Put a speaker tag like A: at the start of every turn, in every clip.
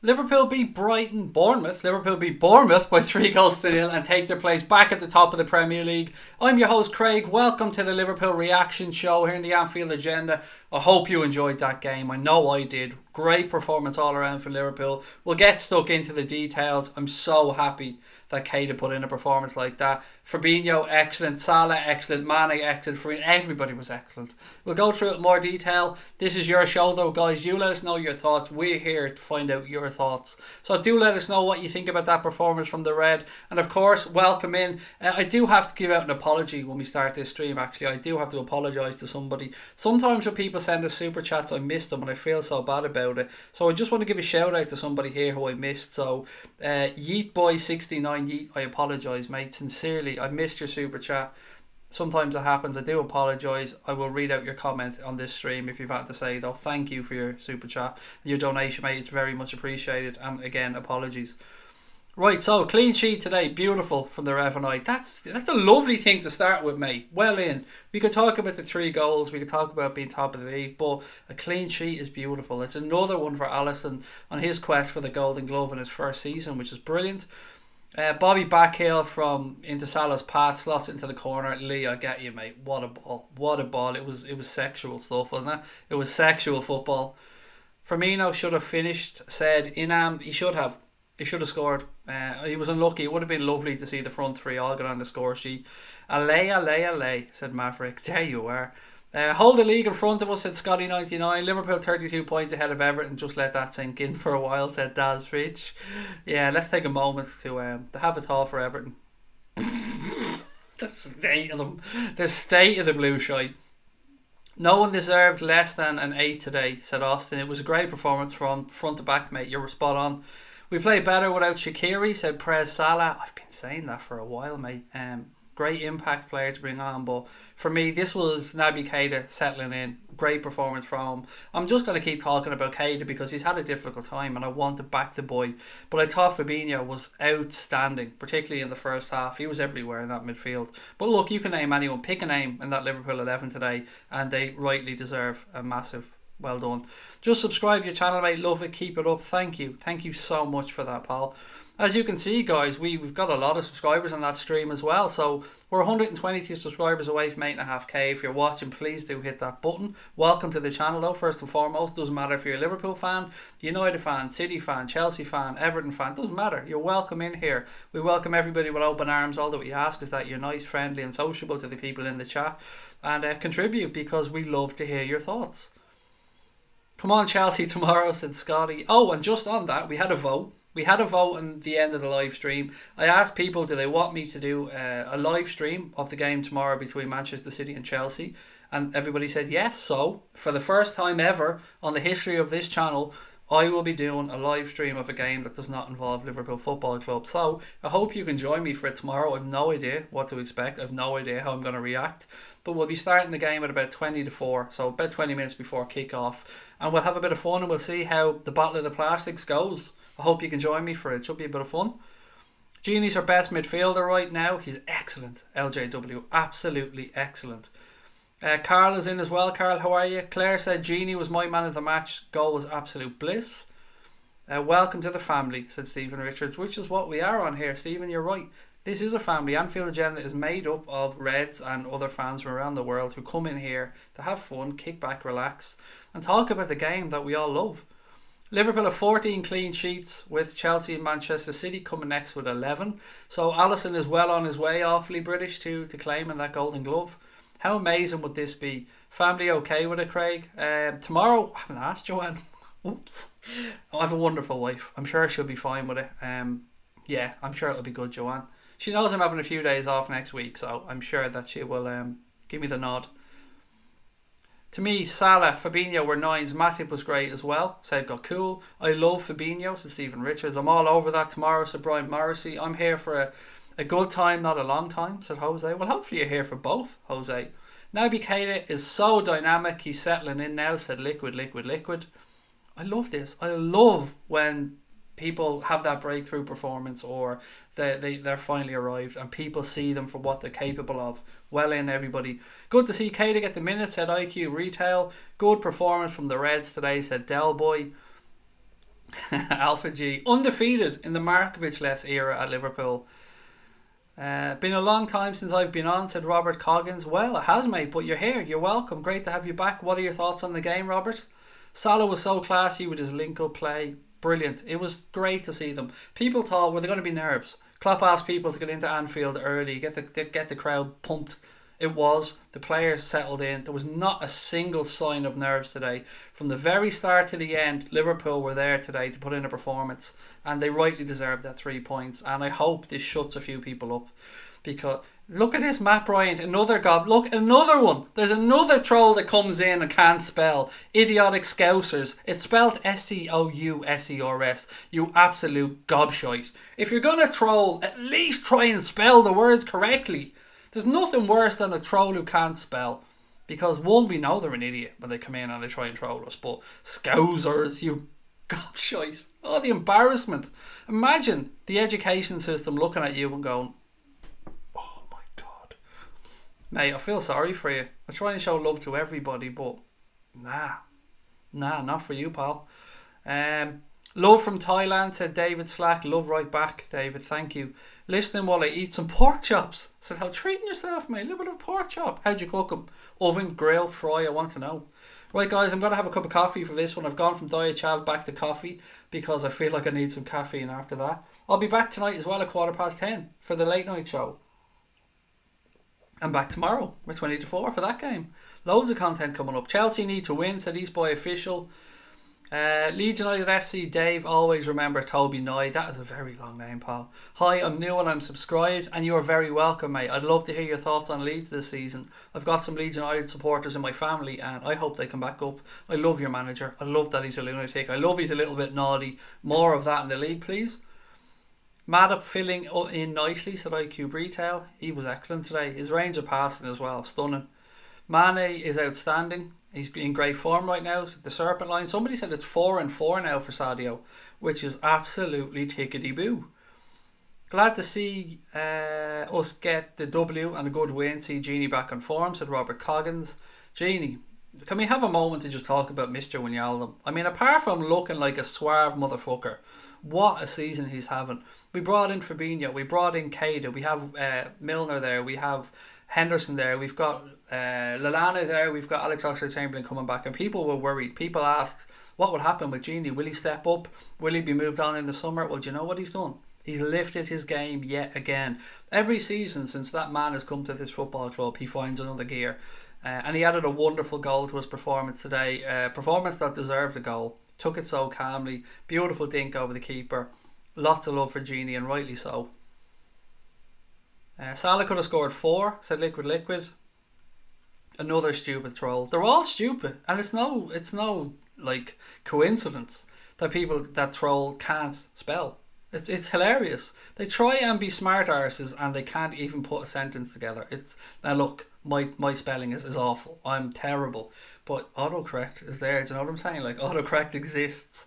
A: Liverpool beat Bournemouth. Liverpool beat Bournemouth by 3 goals to 0 and take their place back at the top of the Premier League. I'm your host Craig. Welcome to the Liverpool reaction show here in the Anfield agenda. I hope you enjoyed that game. I know I did. Great performance all around for Liverpool. We'll get stuck into the details. I'm so happy that Keita put in a performance like that. Fabinho, excellent. Salah, excellent. Mane, excellent. Firmino, everybody was excellent. We'll go through it in more detail. This is your show though, guys. You let us know your thoughts. We're here to find out your thoughts. So do let us know what you think about that performance from the Red. And of course, welcome in. I do have to give out an apology when we start this stream, actually. I do have to apologise to somebody. Sometimes when people send us super chats, I miss them and I feel so bad about it. So I just want to give a shout out to somebody here who I missed. So Yeetboy69, Yeet, I apologise, mate. Sincerely, I missed your super chat. Sometimes it happens. I do apologise. I will read out your comment on this stream if you've had to say, though. Thank you for your super chat. Your donation, mate. It's very much appreciated. And again, apologies. Right, so clean sheet today. Beautiful from the Rev and I. That's a lovely thing to start with, mate. Well in. We could talk about the 3 goals. We could talk about being top of the league. But a clean sheet is beautiful. It's another one for Alisson on his quest for the Golden Glove in his first season, which is brilliant. Bobby backheel from into Salah's path, slots into the corner. Lee, I get you, mate. What a ball! What a ball! It was sexual stuff, wasn't it? It was sexual football. Firmino should have finished. Said Inam, he should have. He should have scored. He was unlucky. It would have been lovely to see the front 3 all get on the score sheet. Allay, said Maverick. There you are. Hold the league in front of us, said Scotty99. Liverpool 32 points ahead of Everton. Just let that sink in for a while, said Daz Rich. Yeah, let's take a moment to have a thought for Everton. The state of them. The state of the blue shite. No one deserved less than an 8 today, said Austin. It was a great performance from front to back, mate. You were spot on. We play better without Shaqiri, said Prez Salah. I've been saying that for a while, mate. Great impact player to bring on, but for me, this was Naby Keita settling in. Great performance from him. I'm just going to keep talking about Keita because he's had a difficult time and I want to back the boy. But I thought Fabinho was outstanding, particularly in the first half. He was everywhere in that midfield. But look, you can name anyone. Pick a name in that Liverpool 11 today and they rightly deserve a massive well done. Just subscribe to your channel, mate. Love it. Keep it up. Thank you. Thank you so much for that, pal. As you can see, guys, we've got a lot of subscribers on that stream as well. So we're 122 subscribers away from 8.5k. If you're watching, please do hit that button. Welcome to the channel, though, first and foremost. Doesn't matter if you're a Liverpool fan, United fan, City fan, Chelsea fan, Everton fan. Doesn't matter. You're welcome in here. We welcome everybody with open arms. All that we ask is that you're nice, friendly and sociable to the people in the chat. And contribute because we love to hear your thoughts. Come on, Chelsea tomorrow, said Scotty. Oh, and just on that, we had a vote. We had a vote in the end of the live stream. I asked people, do they want me to do a live stream of the game tomorrow between Manchester City and Chelsea? And everybody said yes. So, for the first time ever on the history of this channel, I will be doing a live stream of a game that does not involve Liverpool Football Club. So, I hope you can join me for it tomorrow. I have no idea what to expect. I have no idea how I'm going to react. But we'll be starting the game at about 20 to 4. So, about 20 minutes before kick-off. And we'll have a bit of fun and we'll see how the Battle of the Plastics goes. I hope you can join me for it. It should be a bit of fun. Genie's our best midfielder right now. He's excellent. LJW. Absolutely excellent. Carl is in as well. Carl, how are you? Claire said Genie was my man of the match. Goal was absolute bliss. Welcome to the family, said Stephen Richards, which is what we are on here. Stephen, you're right. This is a family. Anfield Agenda is made up of Reds and other fans from around the world who come in here to have fun, kick back, relax, and talk about the game that we all love. Liverpool have 14 clean sheets with Chelsea and Manchester City coming next with 11. So Alisson is well on his way, awfully British, to claiming that Golden Glove. How amazing would this be? Family okay with it, Craig? Tomorrow, I haven't asked Joanne. Oops. I have a wonderful wife. I'm sure she'll be fine with it. Yeah, I'm sure it'll be good, Joanne. She knows I'm having a few days off next week, so I'm sure that she will give me the nod. To me, Salah, Fabinho were 9s. Matip was great as well. Said got cool. I love Fabinho, said Stephen Richards. I'm all over that tomorrow, said Brian Morrissey. I'm here for a good time, not a long time, said Jose. Well, hopefully you're here for both, Jose. Naby Keita is so dynamic. He's settling in now, said Liquid. I love this. I love when people have that breakthrough performance or they're finally arrived and people see them for what they're capable of. Well in, everybody. Good to see Keita get the minutes, said IQ Retail. Good performance from the Reds today, said Del Boy. Alpha G. Undefeated in the Markovic-less era at Liverpool. Been a long time since I've been on, said Robert Coggins. Well, it has, mate, but you're here. You're welcome. Great to have you back. What are your thoughts on the game, Robert? Salah was so classy with his link-up play. Brilliant. It was great to see them. People thought, were there going to be nerves? Klopp asked people to get into Anfield early, get the crowd pumped. It was. The players settled in. There was not a single sign of nerves today. From the very start to the end, Liverpool were there today to put in a performance, and they rightly deserved that 3 points. And I hope this shuts a few people up, because look at this, Matt Bryant, another gob. Look, another one. There's another troll that comes in and can't spell. Idiotic Scousers. It's spelled Scousers. You absolute gobshite. If you're gonna troll, at least try and spell the words correctly. There's nothing worse than a troll who can't spell. Because one, we know they're an idiot when they come in and they try and troll us. But Scousers, you gobshite. Oh, the embarrassment. Imagine the education system looking at you and going, oh my God. Mate, I feel sorry for you. I try and show love to everybody, but nah, not for you, pal. Love from Thailand, said David Slack. Love right back, David. Thank you. Listening while I eat some pork chops. Said, how treating yourself, mate? A little bit of pork chop. How'd you cook them? Oven, grill, fry? I want to know. Right, guys, I'm going to have a cup of coffee for this one. I've gone from Diet Chav back to coffee because I feel like I need some caffeine after that. I'll be back tonight as well at 10:15 for the late night show. I'm back tomorrow with 20 to 4 for that game. Loads of content coming up. Chelsea need to win, said East Boy Official. Leeds United FC Dave, always remember Toby Nye. That is a very long name, pal. Hi, I'm new and I'm subscribed, and you are very welcome, mate. I'd love to hear your thoughts on Leeds this season. I've got some Leeds United supporters in my family, and I hope they come back up. I love your manager. I love that he's a lunatic. I love he's a little bit naughty. More of that in the league, please. Maddox filling in nicely, said IQ Retail. He was excellent today. His range of passing as well, stunning. Mane is outstanding. He's in great form right now. The Serpent Line. Somebody said it's 4-4 now for Sadio, which is absolutely tickety-boo. Glad to see us get the W and a good win. See Genie back on form, said Robert Coggins. Genie, can we have a moment to just talk about Mr. Wijnaldum? I mean, apart from looking like a suave motherfucker, what a season he's having. We brought in Fabinho. We brought in Keita. We have Milner there. We have Henderson there. We've got Lallana there. We've got Alex Oxlade-Chamberlain coming back, and people were worried. People asked what would happen with Genie. Will he step up? Will he be moved on in the summer? Well, do you know what he's done? He's lifted his game yet again. Every season since that man has come to this football club, he finds another gear, and he added a wonderful goal to his performance today. Performance that deserved a goal. Took it so calmly. Beautiful dink over the keeper. Lots of love for Genie, and rightly so. Salah could have scored 4, said Liquid. Another stupid troll. They're all stupid, and it's no like coincidence that people that troll can't spell. It's hilarious. They try and be smart arses and they can't even put a sentence together. Now look, my spelling is awful. I'm terrible, but autocorrect is there. Do you know what I'm saying? Like, autocorrect exists.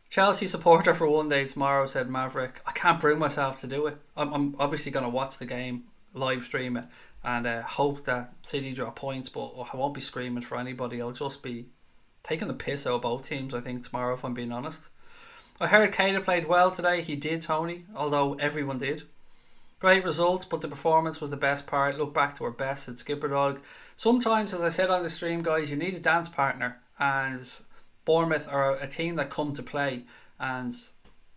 A: Chelsea supporter for one day tomorrow, said Maverick. I can't bring myself to do it. I'm obviously going to watch the game, live stream it, and hope that City drop points, but I won't be screaming for anybody. I'll just be taking the piss out of both teams, I think, tomorrow, if I'm being honest. I heard Keita played well today. He did, Tony, although everyone did. Great result, but the performance was the best part. Look back to our best, said Skipperdog. Sometimes, as I said on the stream, guys, you need a dance partner, and Bournemouth are a team that come to play, and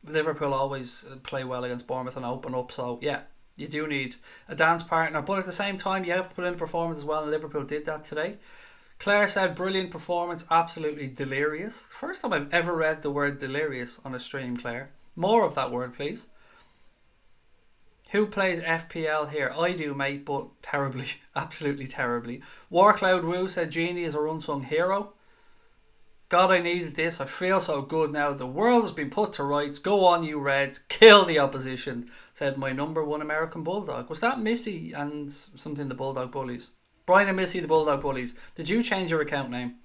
A: Liverpool always play well against Bournemouth and open up. So yeah, you do need a dance partner, but at the same time you have to put in a performance as well, and Liverpool did that today. Claire said brilliant performance, absolutely delirious. First time I've ever read the word delirious on a stream, Claire. More of that word, please. Who plays FPL here? I do, mate, but terribly. Absolutely terribly. Warcloud Woo said Genie is a unsung hero. God, I needed this. I feel so good now. The world has been put to rights. Go on, you Reds. Kill the opposition, said my #1 American Bulldog. Was that Missy and something the Bulldog Bullies? Brian and Missy the Bulldog Bullies. Did you change your account name?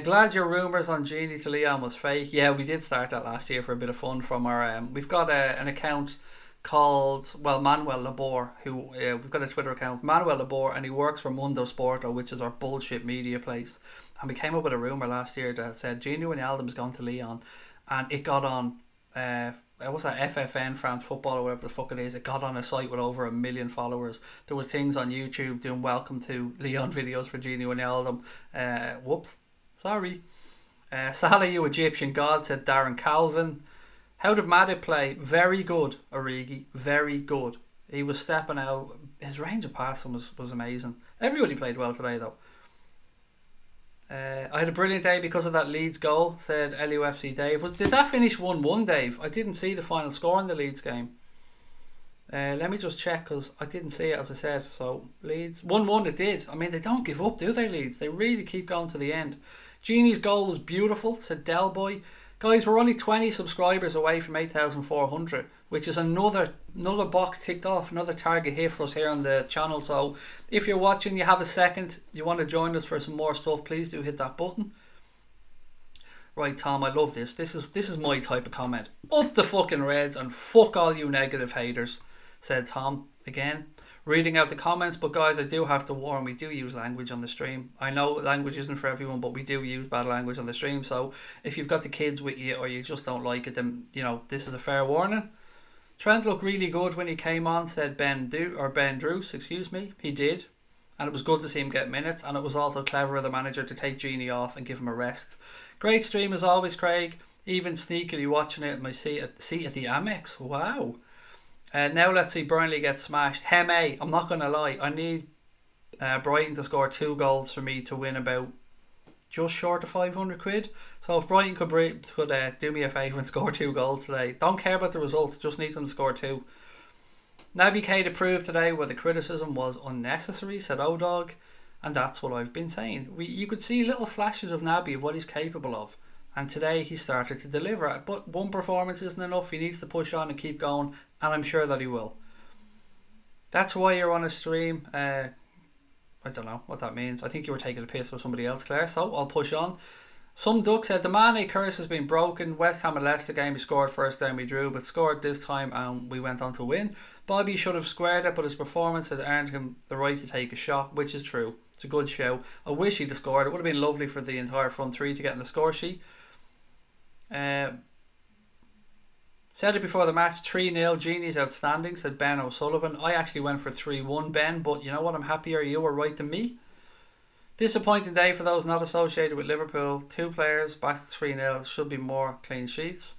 A: Glad your rumours on Genie to Leon was fake. Yeah, we did start that last year for a bit of fun from our... we've got an account called, well, Manuel Labor, who we've got a Twitter account, Manuel Labor, and he works for Mundo Sporto, which is our bullshit media place. And we came up with a rumour last year that said Gini Wijnaldum is going to Lyon, and it got on what's that, FFN, France Football, or whatever the fuck it is. It got on a site with over 1 million followers. There were things on YouTube doing welcome to Lyon videos for Gini Wijnaldum. Whoops, sorry. Salah, you Egyptian god, said Darren Calvin. How did Matip play? Very good, Origi. Very good. He was stepping out. His range of passing was amazing. Everybody played well today, though. I had a brilliant day because of that Leeds goal, said LUFC Dave. Did that finish 1-1, Dave? I didn't see the final score in the Leeds game. Let me just check, because I didn't see it, as I said. So, Leeds, 1-1 it did. I mean, they don't give up, do they, Leeds? They really keep going to the end. Genie's goal was beautiful, said Delboy. Guys, we're only 20 subscribers away from 8,400, which is another box ticked off, another target hit for us here on the channel. So if you're watching, you have a second, you want to join us for some more stuff, please do hit that button. Right, Tom, I love this. This is my type of comment. Up the fucking Reds and fuck all you negative haters, said Tom again. Reading out the comments, but guys, I do have to warn, we do use language on the stream. I know language isn't for everyone, but we do use bad language on the stream. So if you've got the kids with you or you just don't like it, then you know this is a fair warning. Trent looked really good when he came on, said Ben Druce, excuse me. He did, and it was good to see him get minutes, and it was also clever of the manager to take Genie off and give him a rest. Great stream as always, Craig. Even sneakily watching it in my seat at the Amex. Wow. Now let's see Burnley get smashed. Heme, I'm not going to lie. I need Brighton to score 2 goals for me to win about just short of 500 quid. So if Brighton could do me a favour and score 2 goals today. Don't care about the result. Just need them to score 2. Naby Keita proved today where the criticism was unnecessary, said O-Dog. And that's what I've been saying. You could see little flashes of Naby of what he's capable of. And today he started to deliver. But one performance isn't enough. He needs to push on and keep going. And I'm sure that he will. That's why you're on a stream. I don't know what that means. I think you were taking a piss with somebody else, Claire. So I'll push on. Some Duck said, the Mane curse has been broken. West Ham and Leicester game, we scored first down, we drew. But scored this time and we went on to win. Bobby should have squared it, but his performance has earned him the right to take a shot. Which is true. It's a good show. I wish he'd have scored. It would have been lovely for the entire front three to get in the score sheet. Said it before the match, 3-0, Genie's outstanding, said Ben O'Sullivan. I actually went for 3-1, Ben, but you know what, I'm happier you were right than me. Disappointing day for those not associated with Liverpool. 2 players, back to 3-0, should be more clean sheets.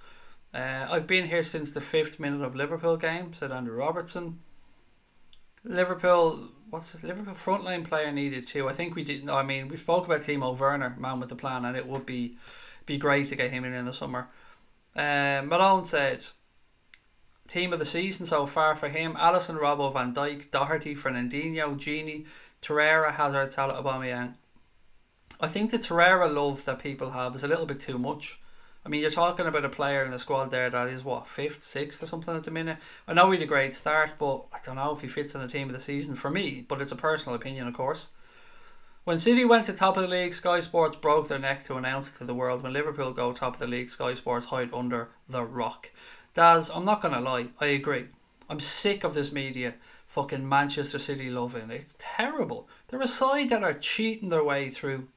A: I've been here since the 5th minute of Liverpool game, said Andrew Robertson. Liverpool frontline player needed too. I think we did. I mean, we spoke about Timo Werner, man with the plan, and it would be great to get him in the summer. Malone said, team of the season so far for him: Alisson, Robbo, Van Dijk, Doherty, Fernandinho, Gini, Torreira, Hazard, Salah, Aubameyang. I think the Torreira love that people have is a little bit too much. I mean, you're talking about a player in the squad there that is, what, 5th, 6th or something at the minute. I know he had a great start, but I don't know if he fits in the team of the season for me, but it's a personal opinion, of course. When City went to top of the league, Sky Sports broke their neck to announce it to the world. When Liverpool go top of the league, Sky Sports hide under the rock. Daz, I'm not going to lie, I agree. I'm sick of this media fucking Manchester City loving. It's terrible. They're a side that are cheating their way through.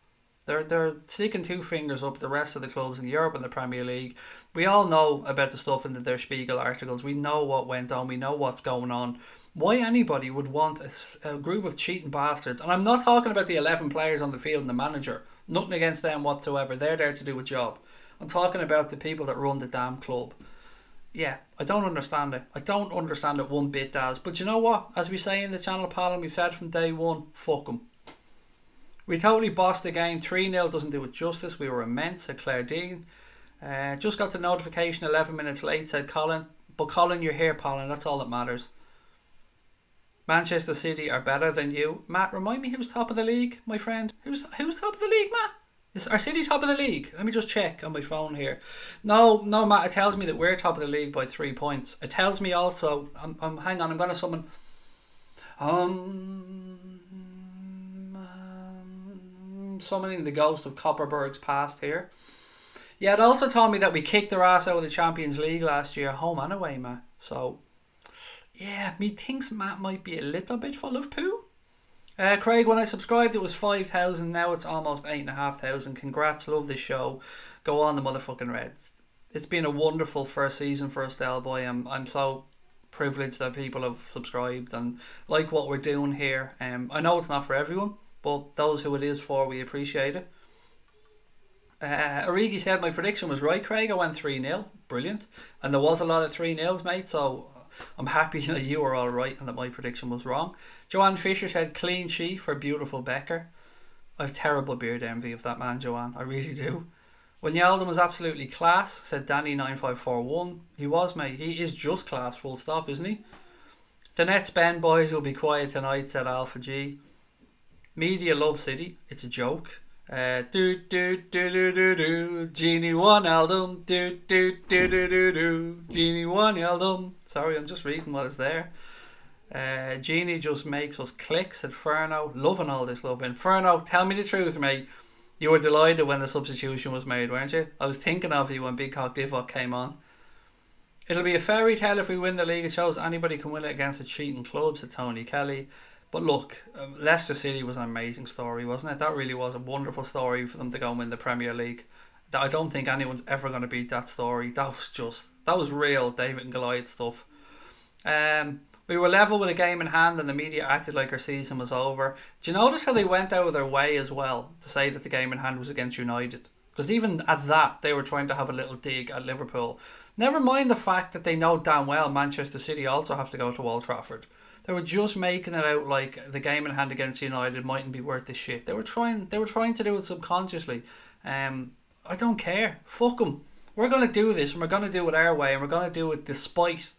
A: They're sticking 2 fingers up the rest of the clubs in Europe and the Premier League. We all know about the stuff in the Der Spiegel articles. We know what went on. We know what's going on. Why anybody would want a group of cheating bastards? And I'm not talking about the 11 players on the field and the manager. Nothing against them whatsoever. They're there to do a job. I'm talking about the people that run the damn club. Yeah, I don't understand it. I don't understand it one bit, Daz. But you know what? As we say in the channel, pal, and we've said from day one, fuck them. We totally bossed the game. 3-0 doesn't do it justice. We were immense, said Claire Dean. Just got the notification 11 minutes late, said Colin. But Colin, you're here, Colin. That's all that matters. Manchester City are better than you. Matt, remind me who's top of the league, my friend. Who's top of the league, Matt? Are City top of the league? Let me just check on my phone here. No, Matt, it tells me that we're top of the league by 3 points. It tells me also, hang on, I'm going to summon... summoning the ghost of Copperberg's past here. Yeah, it also told me that we kicked their ass out of the Champions League last year, home and away, Matt. So, yeah, me thinks Matt might be a little bit full of poo. Craig, when I subscribed it was 5,000, now it's almost 8,500. Congrats, love this show. Go on the motherfucking Reds. It's been a wonderful first season for us, Del Boy. I'm so privileged that people have subscribed and like what we're doing here. I know it's not for everyone, but those who it is for, we appreciate it. Origi said my prediction was right, Craig. I went 3-0. Brilliant. And there was a lot of 3-0s, mate, so I'm happy that you were all right and that my prediction was wrong. Joanne Fisher said clean sheet for beautiful Becker. I have terrible beard envy of that man, Joanne. I really do. Wijnaldum was absolutely class, said Danny9541. He was, mate. He is just class, full stop, isn't he? The Nets Ben boys will be quiet tonight, said Alpha G. Media love City. It's a joke. Do do do do do do. Genie Wijnaldum. Do do do do do do. Genie Wijnaldum. Sorry, I'm just reading what is there. Genie just makes us click, said Ferno. Loving all this love. Inferno, tell me the truth, mate. You were delighted when the substitution was made, weren't you? I was thinking of you when Big Cock Divock came on. It'll be a fairy tale if we win the league. It shows anybody can win it against a cheating club, said Tony Kelly. But look, Leicester City was an amazing story, wasn't it? That really was a wonderful story for them to go and win the Premier League. I don't think anyone's ever going to beat that story. That was real David and Goliath stuff. We were level with a game in hand and the media acted like our season was over. Do you notice how they went out of their way as well to say that the game in hand was against United? Because even at that, they were trying to have a little dig at Liverpool. Never mind the fact that they know damn well Manchester City also have to go to Old Trafford. They were just making it out like the game in hand against United mightn't be worth the shit. They were trying to do it subconsciously. I don't care. Fuck them. We're going to do this and we're going to do it our way and we're going to do it despite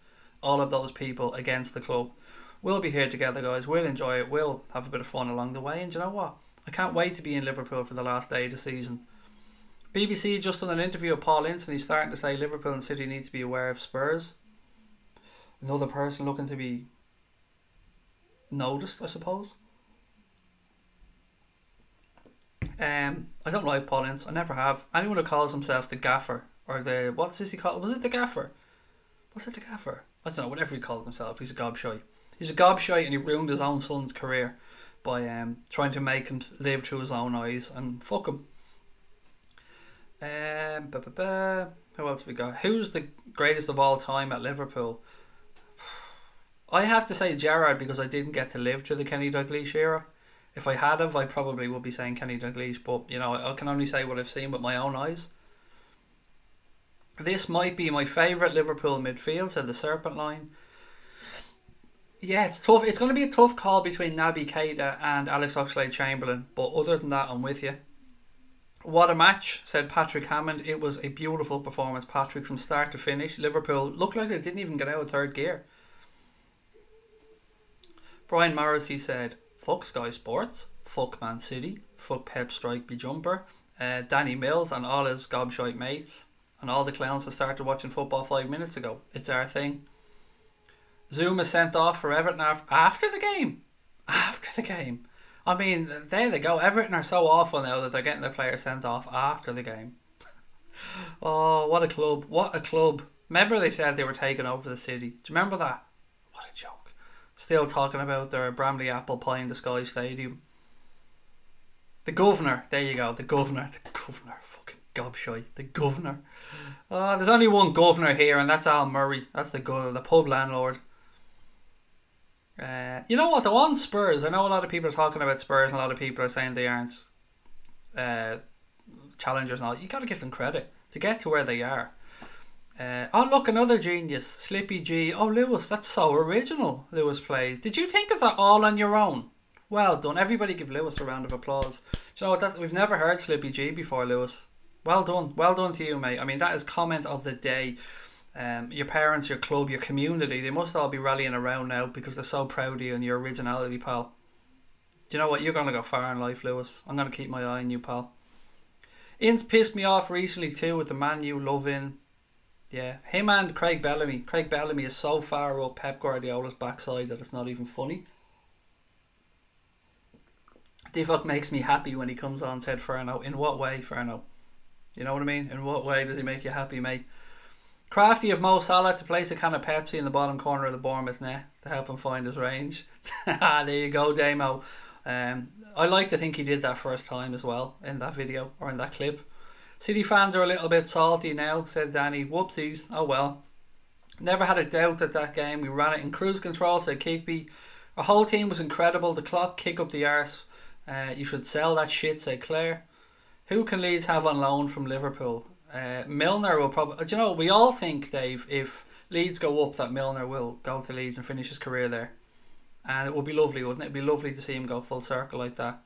A: all of those people against the club. We'll be here together, guys. We'll enjoy it. We'll have a bit of fun along the way. And you know what? I can't wait to be in Liverpool for the last day of the season. BBC just done an interview with Paul Ince and he's starting to say Liverpool and City need to be aware of Spurs. Another person looking to be noticed, I suppose. I don't like Paul Ince. I never have. Anyone who calls himself the Gaffer or the... What's this he called? Was it the Gaffer? Was it the Gaffer? I don't know, whatever he called himself. He's a gobshite. He's a gobshite and he ruined his own son's career by trying to make him live through his own eyes, and fuck him. Who else have we got? Who's the greatest of all time at Liverpool? I have to say Gerrard because I didn't get to live through the Kenny Dalglish era. If I had I probably would be saying Kenny Dalglish, but you know, I can only say what I've seen with my own eyes. This might be my favourite Liverpool midfield, said the Serpent Line. Yeah, it's tough. It's going to be a tough call between Naby Keita and Alex Oxlade-Chamberlain, but other than that, I'm with you. What a match, said Patrick Hammond. It was a beautiful performance, Patrick, from start to finish. Liverpool looked like they didn't even get out of third gear. Brian Morrissey said, fuck Sky Sports, fuck Man City, fuck Pep Strike be jumper, Danny Mills and all his gobshite mates, and all the clowns that started watching football 5 minutes ago. It's our thing. Zuma sent off for Everton after the game. After the game. I mean, there they go. Everton are so awful now that they're getting their players sent off after the game. Oh, what a club. What a club. Remember they said they were taking over the city. Do you remember that? What a joke. Still talking about their Bramley apple pie in the Sky Stadium. The governor. There you go. The governor. The governor. Fucking gobshite. The governor. There's only one governor here, and that's Al Murray. That's the pub landlord. You know what, though, on Spurs, I know a lot of people are talking about Spurs and a lot of people are saying they aren't challengers and all. You got to give them credit to get to where they are. Oh look, another genius, Slippy G. Oh Lewis, that's so original. Lewis plays. Did you think of that all on your own? Well done. Everybody give Lewis a round of applause. Do you know what, we've never heard Slippy G before, Lewis. Well done. Well done to you, mate. I mean, that is comment of the day. Your parents, your club, your community, they must all be rallying around now because they're so proud of you and your originality, pal. Do you know what? You're going to go far in life, Lewis. I'm going to keep my eye on you, pal. Ian's pissed me off recently too with the Man U love-in. Yeah, him and Craig Bellamy. Craig Bellamy is so far up Pep Guardiola's backside that it's not even funny. Divock makes me happy when he comes on, said Ferno. In what way, Ferno? You know what I mean? In what way does he make you happy, mate? Crafty of Mo Salah to place a can of Pepsi in the bottom corner of the Bournemouth net to help him find his range. There you go, Damo. I like to think he did that first time as well in that video or in that clip. City fans are a little bit salty now, said Danny. Whoopsies. Oh well. Never had a doubt at that game. We ran it in cruise control, said Keita. Our whole team was incredible. The clock kick up the arse. You should sell that shit, said Claire. Who can Leeds have on loan from Liverpool? Milner will probably... Do you know, we all think, Dave, if Leeds go up, that Milner will go to Leeds and finish his career there. And it would be lovely, wouldn't it? It'd be lovely to see him go full circle like that.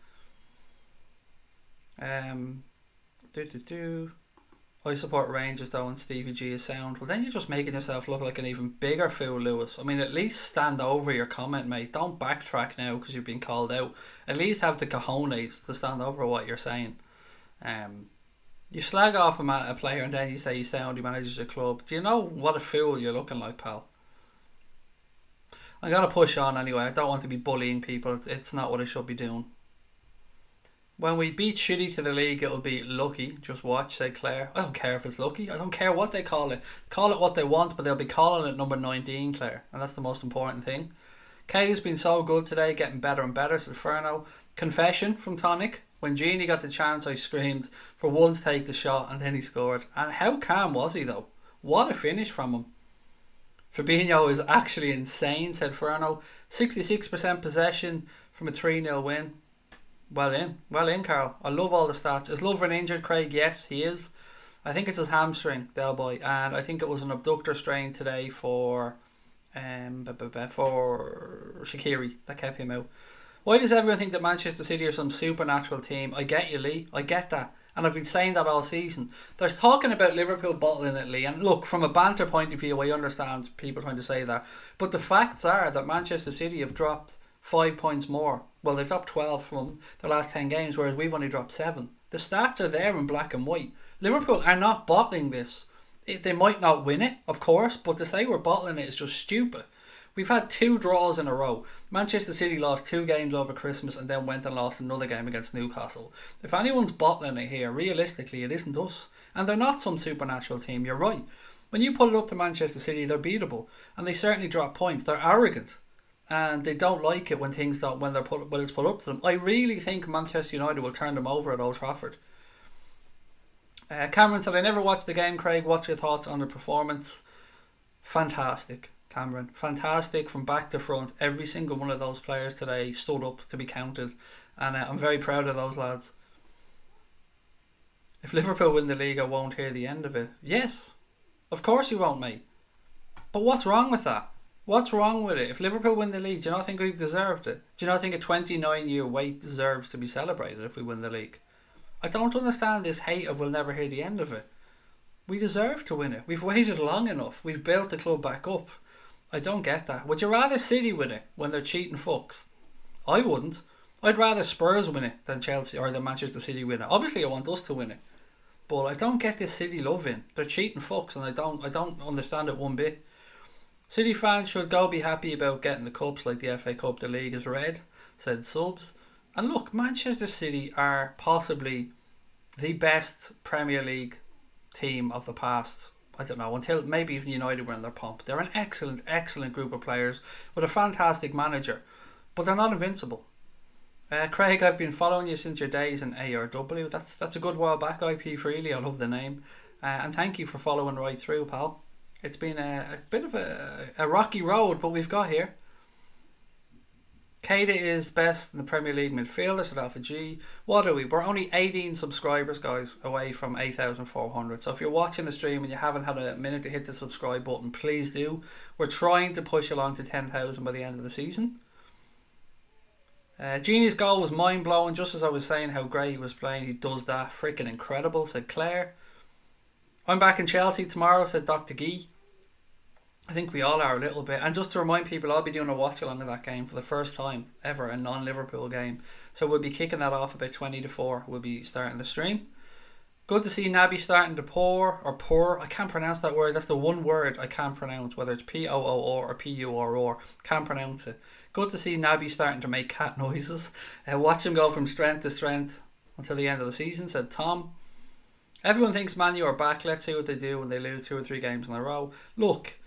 A: I support Rangers though, and Stevie G is sound. Well, then you're just making yourself look like an even bigger fool, Lewis. I mean, at least stand over your comment, mate. Don't backtrack now because you've been called out. At least have the cojones to stand over what you're saying. You slag off a player and then you say he's sound, he manages a club. Do you know what a fool you're looking like, pal? I'm going to push on anyway. I don't want to be bullying people. It's not what I should be doing. When we beat shitty to the league, it'll be lucky. Just watch, said Claire. I don't care if it's lucky. I don't care what they call it. Call it what they want, but they'll be calling it number 19, Claire. And that's the most important thing. Keita's been so good today, getting better and better, said Ferno. Confession from Tonic. When Genie got the chance, I screamed for once take the shot, and then he scored. And how calm was he, though? What a finish from him. Fabinho is actually insane, said Ferno. 66% possession from a 3-0 win. Well in, Carl. I love all the stats. Is Lovren injured, Craig? Yes, he is. I think it's his hamstring, Del Boy, and I think it was an abductor strain today for Shaqiri that kept him out. Why does everyone think that Manchester City are some supernatural team? I get you, Lee. I get that. And I've been saying that all season. There's talking about Liverpool bottling it, Lee. And look, from a banter point of view, I understand people trying to say that. But the facts are that Manchester City have dropped 5 points more. Well, they've dropped 12 from the last 10 games, whereas we've only dropped 7. The stats are there in black and white. Liverpool are not bottling this. They might not win it, of course, but to say we're bottling it is just stupid. We've had 2 draws in a row. Manchester City lost 2 games over Christmas and then went and lost another game against Newcastle. If anyone's bottling it here, realistically, it isn't us. And they're not some supernatural team, you're right. When you put it up to Manchester City, they're beatable. And they certainly drop points. They're arrogant. And they don't like it when things don't, when it's put up to them. I really think Manchester United will turn them over at Old Trafford. Cameron said, I never watched the game, Craig. What's your thoughts on the performance? Fantastic, Cameron. Fantastic from back to front. Every single one of those players today stood up to be counted. And I'm very proud of those lads. If Liverpool win the league, I won't hear the end of it. Yes, of course you won't, mate. But what's wrong with that? What's wrong with it? If Liverpool win the league, do you not think we've deserved it? Do you not think a 29-year wait deserves to be celebrated if we win the league? I don't understand this hate of we'll never hear the end of it. We deserve to win it. We've waited long enough. We've built the club back up. I don't get that. Would you rather City win it when they're cheating fucks? I wouldn't. I'd rather Spurs win it than Chelsea or than Manchester City win it. Obviously I want us to win it. But I don't get this City love in. They're cheating fucks and I don't understand it one bit. City fans should go be happy about getting the cups like the FA Cup. The league is red, said Subs. And look, Manchester City are possibly the best Premier League team of the past, I don't know, until maybe even United were in their pomp. They're an excellent, excellent group of players with a fantastic manager. But they're not invincible. Craig, I've been following you since your days in ARW. That's a good while back, IP Freely. I love the name. And thank you for following right through, pal. It's been a bit of a rocky road, but we've got here. Keita is best in the Premier League midfielder, said Alpha G. What are we? We're only 18 subscribers, guys, away from 8,400. So if you're watching the stream and you haven't had a minute to hit the subscribe button, please do. We're trying to push along to 10,000 by the end of the season. Genie's goal was mind-blowing, just as I was saying how great he was playing. He does that. Freaking incredible, said Claire. I'm back in Chelsea tomorrow, said Dr. Gee. I think we all are a little bit. And just to remind people, I'll be doing a watch along of that game for the first time ever, a non-Liverpool game. So we'll be kicking that off about 20 to 4. We'll be starting the stream. Good to see Naby starting to pour. I can't pronounce that word. That's the one word I can't pronounce, whether it's P-O-O-R or P-U-R-R. Can't pronounce it. Good to see Naby starting to make cat noises. Watch him go from strength to strength until the end of the season, said Tom. Everyone thinks Man U are back. Let's see what they do when they lose 2 or 3 games in a row. Look,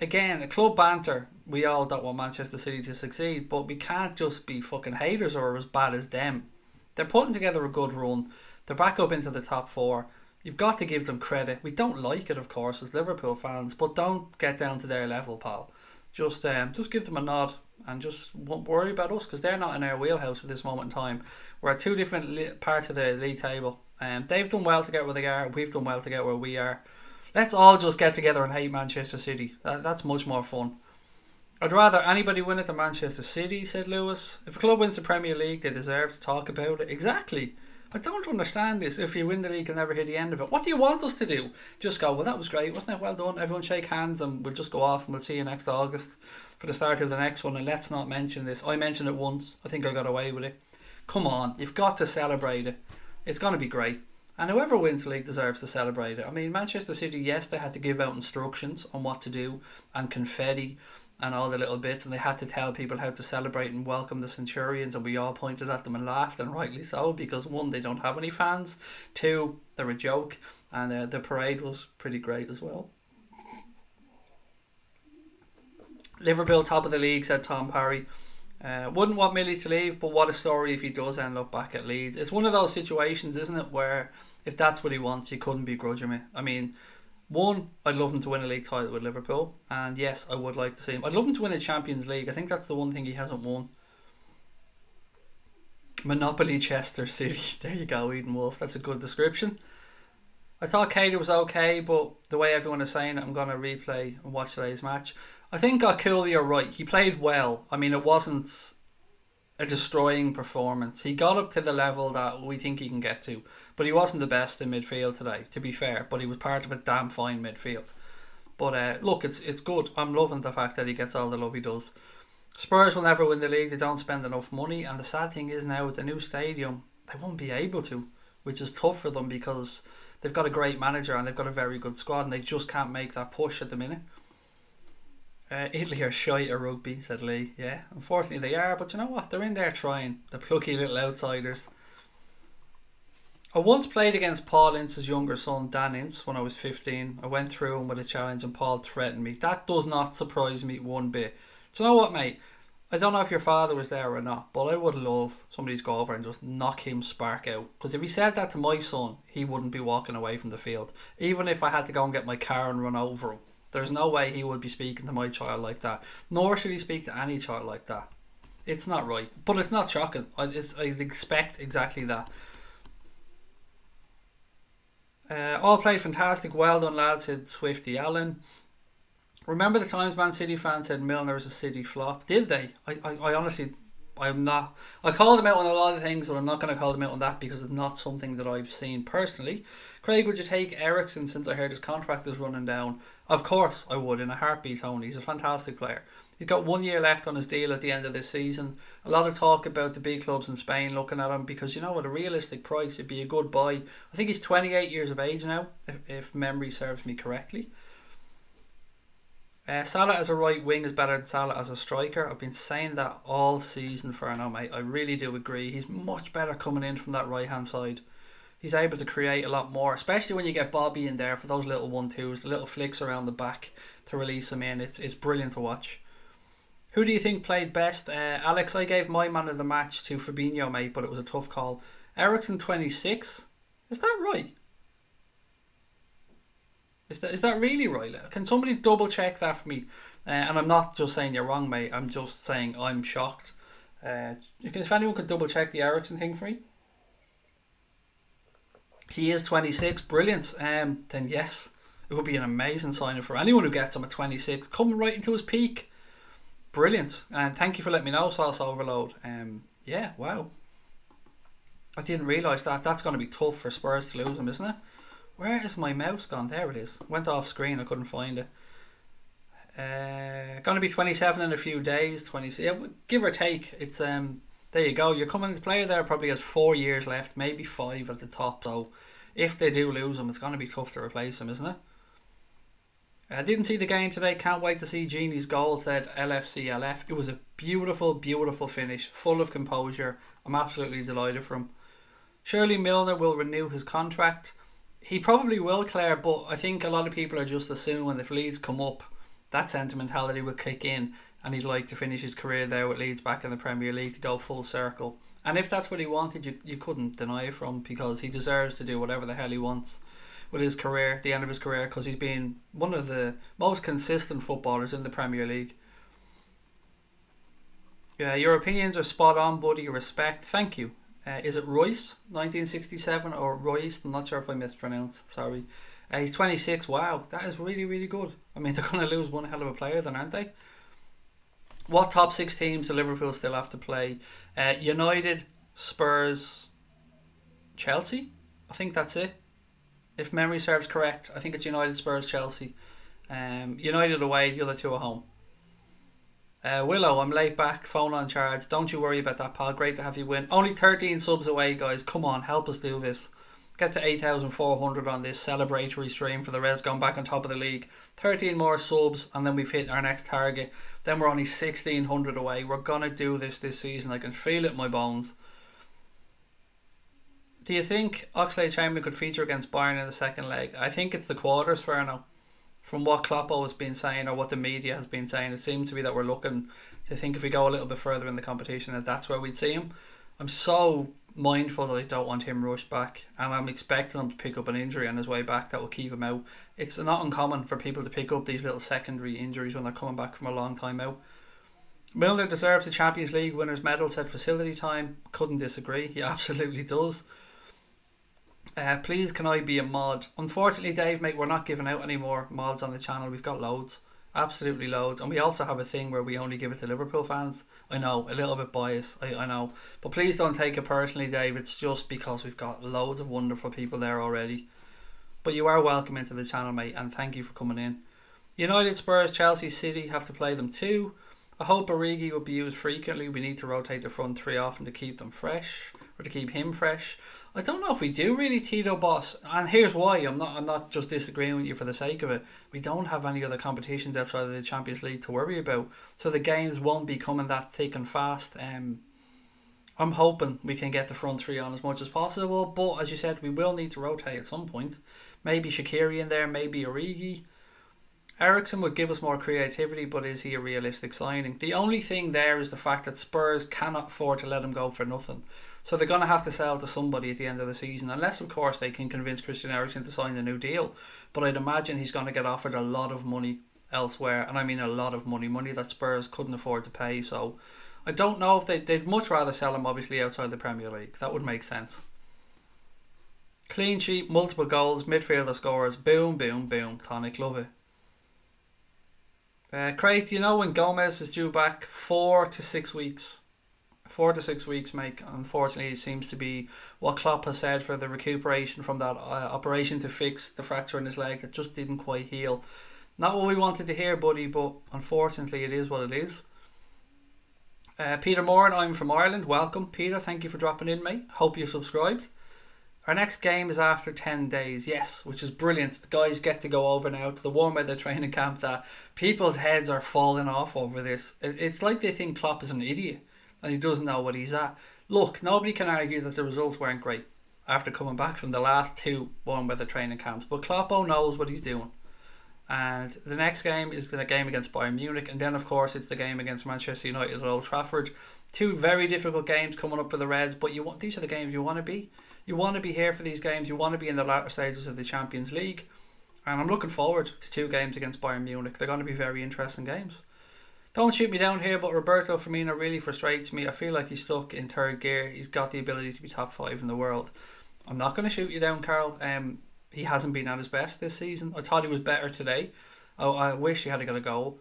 A: again, a club banter. We all don't want Manchester City to succeed, but we can't just be fucking haters or as bad as them. They're putting together a good run. They're back up into the top four. You've got to give them credit. We don't like it, of course, as Liverpool fans, but don't get down to their level, pal. Just give them a nod and just won't worry about us, because they're not in our wheelhouse at this moment in time. We're at two different parts of the league table. They've done well to get where they are. We've done well to get where we are. Let's all just get together and hate Manchester City. That's much more fun. I'd rather anybody win it than Manchester City, said Lewis. If a club wins the Premier League, they deserve to talk about it. Exactly. I don't understand this. If you win the league, you'll never hear the end of it. What do you want us to do? Just go, well, that was great, wasn't it? Well done. Everyone shake hands and we'll just go off and we'll see you next August for the start of the next one. And let's not mention this. I mentioned it once. I think I got away with it. Come on. You've got to celebrate it. It's going to be great. And whoever wins the league deserves to celebrate it. I mean, Manchester City, yes, they had to give out instructions on what to do and confetti and all the little bits, and they had to tell people how to celebrate and welcome the Centurions, and we all pointed at them and laughed, and rightly so, because one, they don't have any fans, two, they're a joke, and the parade was pretty great as well. Liverpool top of the league, said Tom Parry. Wouldn't want Millie to leave, but what a story if he does end up back at Leeds. It's one of those situations, isn't it, where if that's what he wants, you couldn't begrudge him. I mean, one, I'd love him to win a league title with Liverpool, and yes, I would like to see him. I'd love him to win the Champions League. I think that's the one thing he hasn't won. Monopoly Chester City. There you go, Eden Wolf. That's a good description. I thought Keita was okay, but the way everyone is saying it, I'm going to replay and watch today's match. I think Akulia, you're right. He played well. I mean, it wasn't a destroying performance. He got up to the level that we think he can get to, but he wasn't the best in midfield today, to be fair, but he was part of a damn fine midfield. But look, it's good. I'm loving the fact that he gets all the love he does. Spurs will never win the league. They don't spend enough money, and the sad thing is now with the new stadium, they won't be able to, which is tough for them because they've got a great manager and they've got a very good squad, and they just can't make that push at the minute. Italy are shite at rugby, said Lee. Yeah, unfortunately they are, but you know what? They're in there trying. The plucky little outsiders. I once played against Paul Ince's younger son, Dan Ince, when I was 15. I went through him with a challenge and Paul threatened me. That does not surprise me one bit. Do you know what, mate? I don't know if your father was there or not, but I would love somebody to go over and just knock him spark out. Because if he said that to my son, he wouldn't be walking away from the field. Even if I had to go and get my car and run over him. There's no way he would be speaking to my child like that. Nor should he speak to any child like that. It's not right. But it's not shocking. I expect exactly that. All played fantastic. Well done, lads, said Swifty Allen. Remember the times Man City fans said Milner is a City flop? Did they? I honestly, I'm not. I called them out on a lot of things, but I'm not going to call them out on that because it's not something that I've seen personally. Craig, would you take Eriksen since I heard his contract is running down? Of course I would, in a heartbeat, Tony. He's a fantastic player. He's got 1 year left on his deal at the end of this season. A lot of talk about the big clubs in Spain looking at him because, you know, at a realistic price, it'd be a good buy. I think he's 28 years of age now, if memory serves me correctly. Salah as a right wing is better than Salah as a striker. I've been saying that all season for now, mate. I really do agree. He's much better coming in from that right hand side. He's able to create a lot more, especially when you get Bobby in there for those little 1-2s, the little flicks around the back to release him in. It's brilliant to watch. Who do you think played best? Alex, I gave my man of the match to Fabinho, mate, but it was a tough call. Eriksen 26. Is that right? Is that really right? Can somebody double check that for me? And I'm not just saying you're wrong, mate. I'm just saying I'm shocked. If anyone could double check the Eriksen thing for me. He is 26. Brilliant. Then yes, it would be an amazing signing for anyone who gets him at 26. Coming right into his peak. Brilliant. And thank you for letting me know, Sauce Overload. Yeah, wow. I didn't realise that. That's going to be tough for Spurs to lose him, isn't it? Where is my mouse gone? There it is. Went off screen. I couldn't find it. Going to be 27 in a few days. 20. Yeah, give or take. It's there you go. You're coming. The player there probably has 4 years left, maybe 5 at the top. So if they do lose him, it's going to be tough to replace him, isn't it? I didn't see the game today. Can't wait to see Genie's goal, said LFCLF. It was a beautiful, beautiful finish, full of composure. I'm absolutely delighted for him. Surely Milner will renew his contract. He probably will, Claire, but I think a lot of people are just assuming if Leeds come up, that sentimentality would kick in, and he'd like to finish his career there with Leeds back in the Premier League to go full circle. And if that's what he wanted, you couldn't deny it from him, because he deserves to do whatever the hell he wants with his career, the end of his career, because he's been one of the most consistent footballers in the Premier League. Yeah, your opinions are spot on, buddy. Respect. Thank you. Is it Royce, 1967, or Royce? I'm not sure if I mispronounced. Sorry. He's 26. Wow, that is really, really good. I mean, they're going to lose one hell of a player then, aren't they? What top 6 teams do Liverpool still have to play? United, Spurs, Chelsea? I think that's it. If memory serves correct, I think it's United, Spurs, Chelsea. United away, the other 2 at home. Willow, I'm late back, phone on charge. Don't you worry about that, pal. Great to have you win. Only 13 subs away, guys. Come on, help us do this. Get to 8,400 on this celebratory stream for the Reds going back on top of the league. 13 more subs, and then we've hit our next target. Then we're only 1,600 away. We're going to do this season. I can feel it in my bones. Do you think Oxlade-Chamberlain could feature against Bayern in the second leg? I think it's the quarters, Ferno. From what Kloppo has been saying, or what the media has been saying, it seems to be that we're looking to think if we go a little bit further in the competition, that's where we'd see him. I'm so mindful that I don't want him rushed back, and I'm expecting him to pick up an injury on his way back that will keep him out. It's not uncommon for people to pick up these little secondary injuries when they're coming back from a long time out. Milner deserves the Champions League winners medal, said Facility Time. Couldn't disagree, he absolutely does. Please, can I be a mod? Unfortunately, Dave, mate, we're not giving out any more mods on the channel. We've got loads, absolutely loads, and we also have a thing where we only give it to Liverpool fans. I know, a little bit biased, I know, but please don't take it personally, Dave. It's just because we've got loads of wonderful people there already. But you are welcome into the channel, mate, and thank you for coming in. United, Spurs, Chelsea, City have to play them too. I hope Origi will be used frequently. We need to rotate the front 3 often to keep them fresh, or to keep him fresh. I don't know if we do really, Tito Boss, and here's why. I'm not just disagreeing with you for the sake of it. We don't have any other competitions outside of the Champions League to worry about, so the games won't be coming that thick and fast. I'm hoping we can get the front 3 on as much as possible, but as you said, we will need to rotate at some point. Maybe Shaqiri in there, maybe Origi. Eriksen would give us more creativity, but is he a realistic signing? The only thing there is the fact that Spurs cannot afford to let him go for nothing. So they're going to have to sell to somebody at the end of the season, unless of course they can convince Christian Eriksen to sign a new deal. But I'd imagine he's going to get offered a lot of money elsewhere, and I mean a lot of money that Spurs couldn't afford to pay. So I don't know if they'd much rather sell him obviously outside the Premier League. That would make sense. Clean sheet, multiple goals, midfielder scores, boom, boom, boom. Tonic, love it. Craig, do you know when Gomez is due back? 4 to 6 weeks. 4 to 6 weeks, mate. Unfortunately, it seems to be what Klopp has said for the recuperation from that operation to fix the fracture in his leg that just didn't quite heal. Not what we wanted to hear, buddy, but unfortunately it is what it is. Peter Moore, I'm from Ireland. Welcome, Peter. Thank you for dropping in, mate. Hope you've subscribed. Our next game is after 10 days, yes, which is brilliant. The guys get to go over now to the warm weather training camp that people's heads are falling off over this. It's like they think Klopp is an idiot and he doesn't know what he's at. Look, nobody can argue that the results weren't great after coming back from the last 2 warm weather training camps, but Kloppo knows what he's doing. And the next game is the game against Bayern Munich, and then of course it's the game against Manchester United at Old Trafford. 2 very difficult games coming up for the Reds, but these are the games you want to be. You want to be here for these games. You want to be in the latter stages of the Champions League. And I'm looking forward to 2 games against Bayern Munich. They're going to be very interesting games. Don't shoot me down here, but Roberto Firmino really frustrates me. I feel like he's stuck in 3rd gear. He's got the ability to be top 5 in the world. I'm not going to shoot you down, Carl. He hasn't been at his best this season. I thought he was better today. I wish he had got a goal.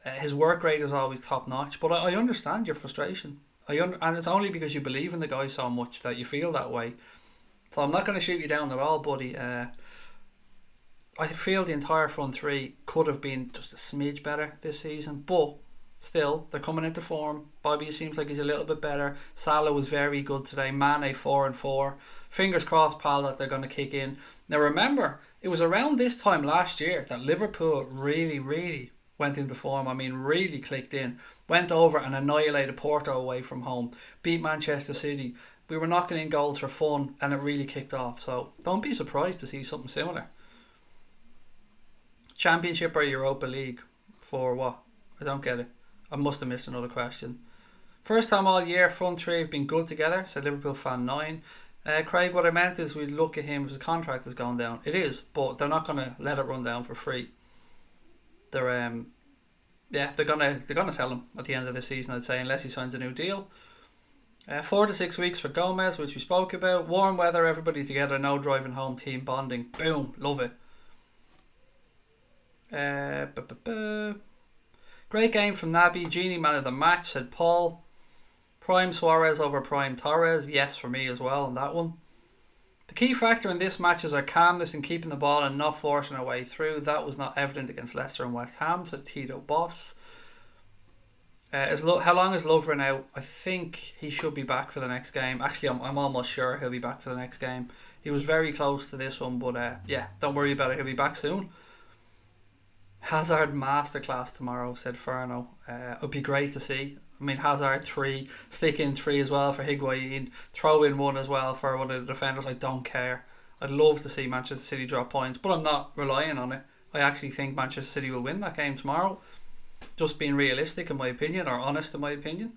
A: His work rate is always top notch, but I understand your frustration. And it's only because you believe in the guy so much that you feel that way. So I'm not going to shoot you down at all, buddy. I feel the entire front 3 could have been just a smidge better this season, but still, they're coming into form. Bobby seems like he's a little bit better. Salah was very good today. Mane 4 and 4. Fingers crossed, pal, that they're going to kick in. Now remember, it was around this time last year that Liverpool really went into form. I mean, really clicked in. Went over and annihilated Porto away from home. Beat Manchester City. We were knocking in goals for fun and it really kicked off. So don't be surprised to see something similar. Championship or Europa League? for what? I don't get it. I must have missed another question. First time all year, front three have been good together, said Liverpool fan 9. Craig, what I meant is we'd look at him if his contract has gone down. It is, but they're not going to let it run down for free. They're gonna sell him at the end of the season, I'd say, unless he signs a new deal. 4 to 6 weeks for Gomez, which we spoke about. Warm weather, everybody together, no driving home, team bonding. Boom, love it. Great game from Naby. Genie man of the match, said Paul. Prime Suarez over Prime Torres. Yes, for me as well on that one. The key factor in this match is our calmness in keeping the ball and not forcing our way through. That was not evident against Leicester and West Ham, said Tito Boss. How long is Lovren out? I think he should be back for the next game. Actually, I'm almost sure he'll be back for the next game. He was very close to this one, but yeah, don't worry about it. He'll be back soon. Hazard masterclass tomorrow, said Ferno. It would be great to see. I mean, Hazard 3, stick in 3 as well for Higuain, throw in 1 as well for one of the defenders. I don't care. I'd love to see Manchester City drop points, but I'm not relying on it. I actually think Manchester City will win that game tomorrow. Just being realistic in my opinion, or honest in my opinion.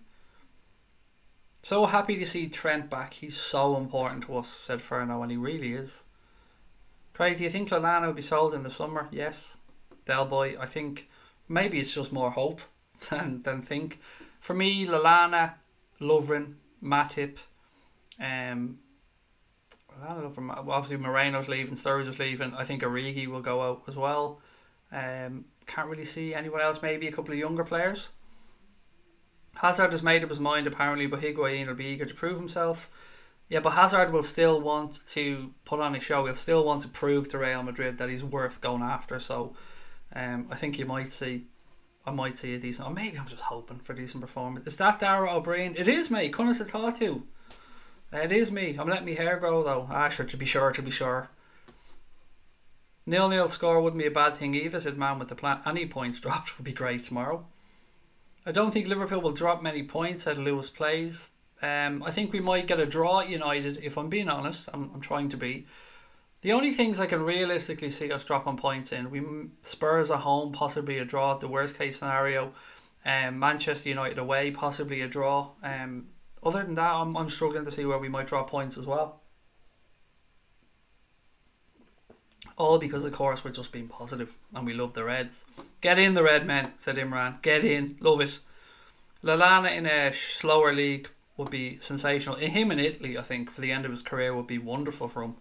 A: So happy to see Trent back. He's so important to us, said Ferno, and he really is. Craig, do you think Lallana will be sold in the summer? Yes. Del Boy, I think maybe it's just more hope than think. For me, Lallana, Lovren, Matip, obviously Moreno's leaving, Sturridge's leaving. I think Origi will go out as well. Can't really see anyone else. Maybe a couple of younger players. Hazard has made up his mind apparently, but Higuain will be eager to prove himself. Yeah, but Hazard will still want to put on a show. He'll still want to prove to Real Madrid that he's worth going after. So I think I might see a decent, or maybe I'm just hoping for a decent performance. Is that Dara O'Brien? It is, mate. Couldn't have thought you. It is me. I'm letting my hair grow though. Sure, to be sure. 0-0 score wouldn't be a bad thing either, said man with the plan. Any points dropped would be great tomorrow. I don't think Liverpool will drop many points, said Lewis Plays. I think we might get a draw at United, if I'm being honest. I'm trying to be. The only things I can realistically see us dropping points in, Spurs at home, possibly a draw, the worst case scenario. Manchester United away, possibly a draw. Other than that, I'm struggling to see where we might drop points as well. All because, of course, we're just being positive and we love the Reds. Get in the red men, said Imran. Get in, love it. Lallana in a slower league would be sensational. Him in Italy, I think, for the end of his career would be wonderful for him.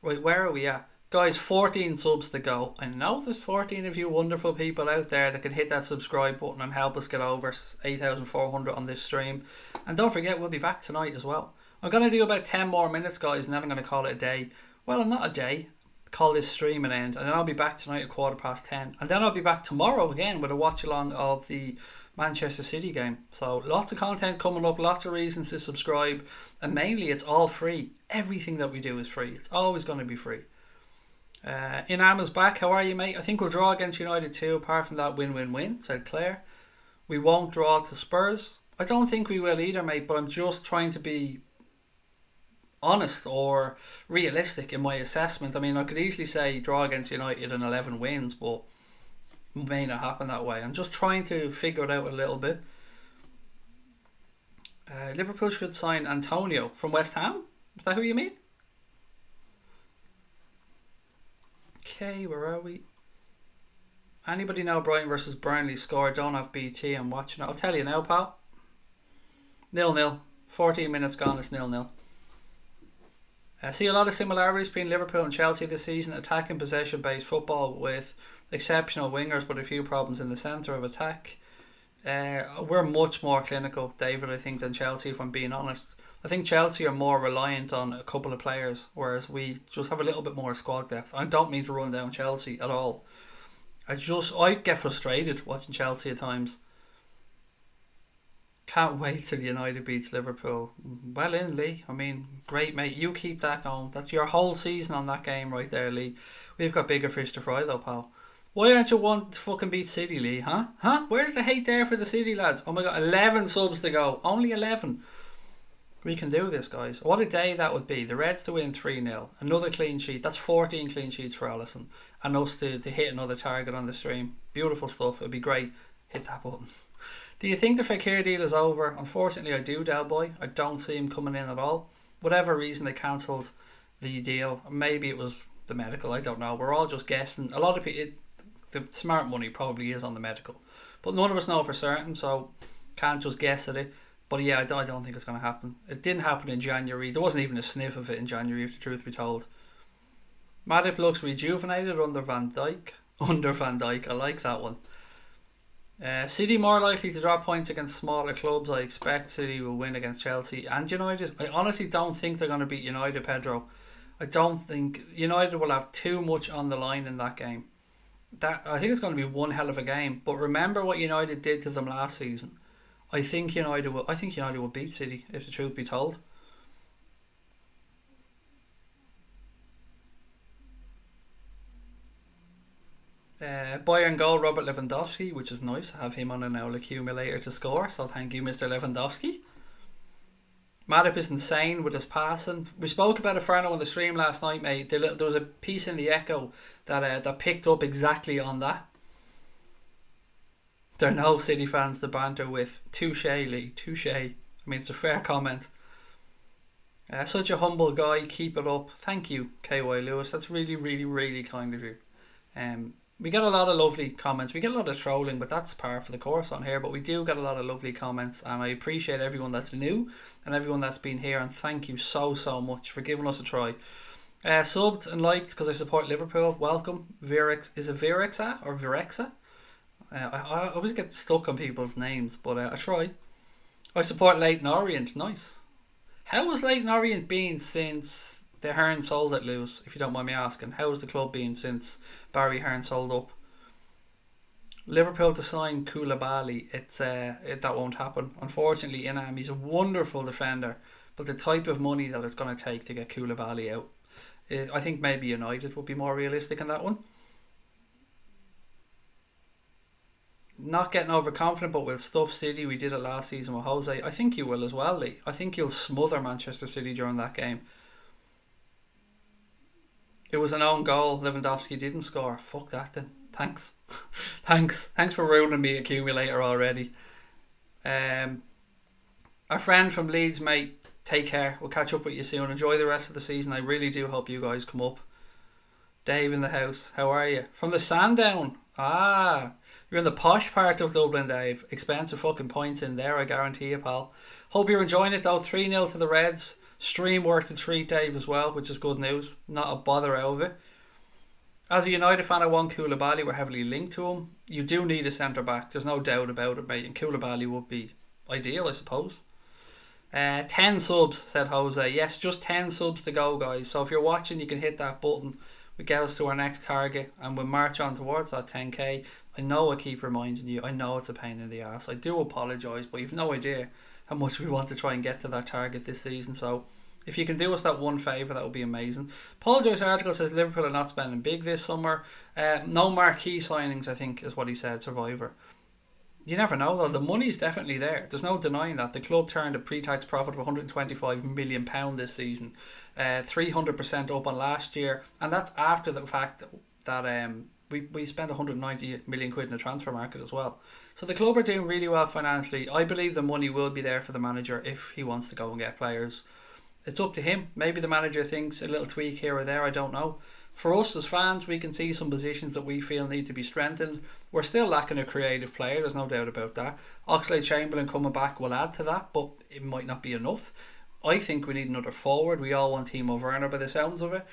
A: Right, where are we at? Guys, 14 subs to go. I know there's 14 of you wonderful people out there that could hit that subscribe button and help us get over 8,400 on this stream. And don't forget, we'll be back tonight as well. I'm going to do about 10 more minutes, guys, and then I'm going to call it a day. Well, not a day. Call this stream an end. And then I'll be back tonight at 10:15. And then I'll be back tomorrow again with a watch along of the Manchester City game. So lots of content coming up, lots of reasons to subscribe. And mainly it's all free. Everything that we do is free. It's always going to be free. Inama's back. How are you, mate? I think we'll draw against United too. Apart from that, win-win-win, said Claire. We won't draw to Spurs. I don't think we will either, mate. But I'm just trying to be honest or realistic in my assessment. I mean, I could easily say draw against United and 11 wins, but it may not happen that way. I'm just trying to figure it out a little bit. Liverpool should sign Antonio from West Ham. Is that who you mean? Okay, where are we? Anybody know Brighton versus Burnley score? Don't have BT. I'm watching it. I'll tell you now, pal. 0-0. 14 minutes gone. It's 0-0. I see a lot of similarities between Liverpool and Chelsea this season. Attacking possession-based football with exceptional wingers, but a few problems in the centre of attack. We're much more clinical, David, I think, than Chelsea, if I'm being honest. I think Chelsea are more reliant on a couple of players, whereas we just have a little bit more squad depth. I don't mean to run down Chelsea at all. I get frustrated watching Chelsea at times. Can't wait till United beats Liverpool. Well in, Lee. I mean, great, mate. You keep that going. That's your whole season on that game right there, Lee. We've got bigger fish to fry though, pal. Why aren't you wanting to fucking beat City, Lee, huh? Where's the hate there for the City lads? Oh my god, 11 subs to go. Only 11. We can do this, guys. What a day that would be. The Reds to win 3-0. Another clean sheet. That's 14 clean sheets for Alisson. And us to hit another target on the stream. Beautiful stuff. It'd be great. Hit that button. Do you think the Fekir deal is over? Unfortunately, I do, Del Boy. I don't see him coming in at all. Whatever reason they cancelled the deal. Maybe it was the medical. I don't know. We're all just guessing. A lot of people... The smart money probably is on the medical. But none of us know for certain, so can't just guess at it. But yeah, I don't think it's going to happen. It didn't happen in January. There wasn't even a sniff of it in January, if the truth be told. Matip looks rejuvenated under Van Dijk. Under Van Dijk. I like that one. City more likely to drop points against smaller clubs. I expect City will win against Chelsea and United. I honestly don't think they're going to beat United, Pedro. I don't think United will have too much on the line in that game. I think it's going to be one hell of a game. But remember what United did to them last season. I think United will beat City, if the truth be told. Bayern goal, Robert Lewandowski, which is nice. I have him on an owl accumulator to score, so thank you, Mr. Lewandowski. Matip is insane with his passing. We spoke about Inferno on the stream last night, mate. There was a piece in the Echo that picked up exactly on that. There are no City fans to banter with. Touche, Lee. Touche. I mean, it's a fair comment. Such a humble guy. Keep it up. Thank you, KY Lewis. That's really, really, really kind of you. We get a lot of lovely comments. We get a lot of trolling, but that's par for the course on here. But we do get a lot of lovely comments, and I appreciate everyone that's new and everyone that's been here. And thank you so, so much for giving us a try. Subbed and liked because I support Liverpool. Welcome. Virex. Is it Virexa or Virexa? I always get stuck on people's names, but I try. I support Leyton Orient. Nice. How has Leyton Orient been since the Hearn sold it, Lewis? If you don't mind me asking, how has the club been since Barry Hearn sold up? Liverpool to sign Koulibaly. That won't happen. Unfortunately, Inam, he's a wonderful defender, but the type of money that it's going to take to get Koulibaly out, I think maybe United would be more realistic in that one. Not getting overconfident, but we'll stuff City. We did it last season with Jose. I think you will as well, Lee. I think you'll smother Manchester City during that game. It was an own goal. Lewandowski didn't score. Fuck that then. Thanks. Thanks for ruining me accumulator already. Our friend from Leeds, mate. Take care. We'll catch up with you soon. Enjoy the rest of the season. I really do hope you guys come up. Dave in the house. How are you? From the Sandown. Ah, you're in the posh part of Dublin, Dave. Expensive fucking points in there, I guarantee you, pal. Hope you're enjoying it though. 3-0 to the Reds. Stream worked a treat, Dave, as well, which is good news. Not a bother out of it. As a United fan, I want Koulibaly. We're heavily linked to him. You do need a centre-back. There's no doubt about it, mate. And Koulibaly would be ideal, I suppose. 10 subs, said Jose. Yes, just 10 subs to go, guys. So if you're watching, you can hit that button. We get us to our next target, and we'll march on towards that 10k. I know I keep reminding you. I know it's a pain in the ass. I do apologise, but you've no idea how much we want to try and get to that target this season. So if you can do us that one favour, that would be amazing. Paul Joyce article says Liverpool are not spending big this summer. No marquee signings, I think, is what he said. Survivor. You never know though. The money's definitely there. There's no denying that. The club turned a pre-tax profit of £125 million this season, 300% up on last year, and that's after the fact that we spent 190 million quid in the transfer market as well. So the club are doing really well financially. I believe the money will be there for the manager if he wants to go and get players. It's up to him. Maybe the manager thinks a little tweak here or there. I don't know. For us as fans, we can see some positions that we feel need to be strengthened. We're still lacking a creative player, there's no doubt about that. Oxlade-Chamberlain coming back will add to that, but it might not be enough. I think we need another forward. We all want Timo Werner by the sounds of it.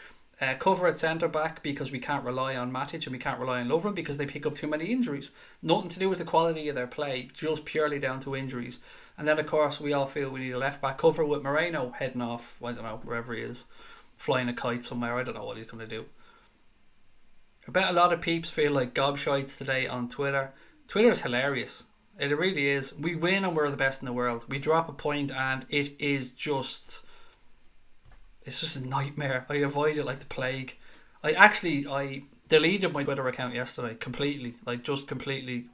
A: Cover at centre-back because we can't rely on Matic and we can't rely on Lovren because they pick up too many injuries. Nothing to do with the quality of their play, just purely down to injuries. And then, of course, we all feel we need a left-back cover with Moreno heading off, I don't know, wherever he is. Flying a kite somewhere, I don't know what he's going to do. I bet a lot of peeps feel like gobshites today on Twitter. Twitter is hilarious. It really is. We win and we're the best in the world. We drop a point and it is just... It's just a nightmare. I avoid it like the plague. I deleted my Twitter account yesterday completely. Like just completely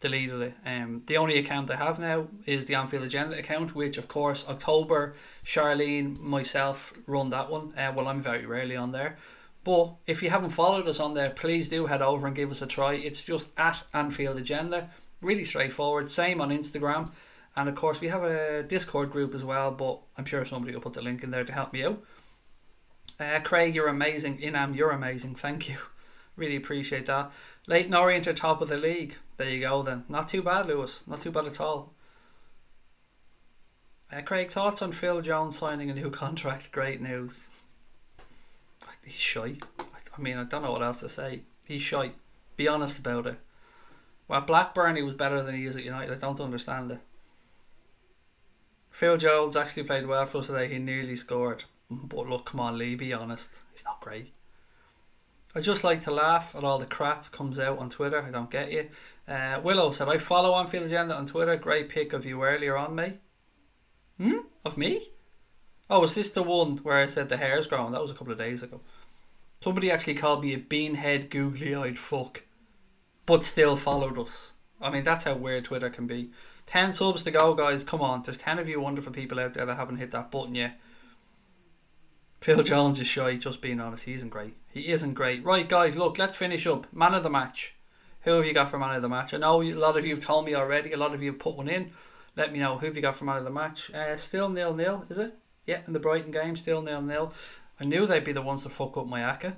A: deleted it. The only account I have now is the Anfield Agenda account, which of course October, Charlene, myself run that one. Well, I'm very rarely on there. But if you haven't followed us on there, please do head over and give us a try. It's just at Anfield Agenda. Really straightforward. Same on Instagram. And of course we have a Discord group as well, but I'm sure somebody will put the link in there to help me out. Craig, you're amazing. Inam, you're amazing. Thank you. Really appreciate that. Leighton Orient are top of the league. There you go then. Not too bad, Lewis. Not too bad at all. Craig, thoughts on Phil Jones signing a new contract? Great news. He's shy. I mean, I don't know what else to say. He's shy. Be honest about it. Well, Blackburn, he was better than he is at United. I don't understand it. Phil Jones actually played well for us today. He nearly scored. But look, come on, Lee, be honest. He's not great. I just like to laugh at all the crap that comes out on Twitter. I don't get you. Willow said, I follow Anfield Agenda on Twitter. Great pic of you earlier on, mate. Of me? Oh, is this the one where I said the hair's growing? That was a couple of days ago. Somebody actually called me a beanhead, googly-eyed fuck, but still followed us. I mean, that's how weird Twitter can be. 10 subs to go, guys. Come on. There's 10 of you wonderful people out there that haven't hit that button yet. Phil Jones is shy, just being honest. He isn't great. He isn't great. Right, guys, look, let's finish up. Man of the match. Who have you got for man of the match? I know a lot of you have told me already. A lot of you have put one in. Let me know. Who have you got for man of the match? Still 0-0, is it? Yeah, in the Brighton game, still 0-0. I knew they'd be the ones to fuck up my Aka.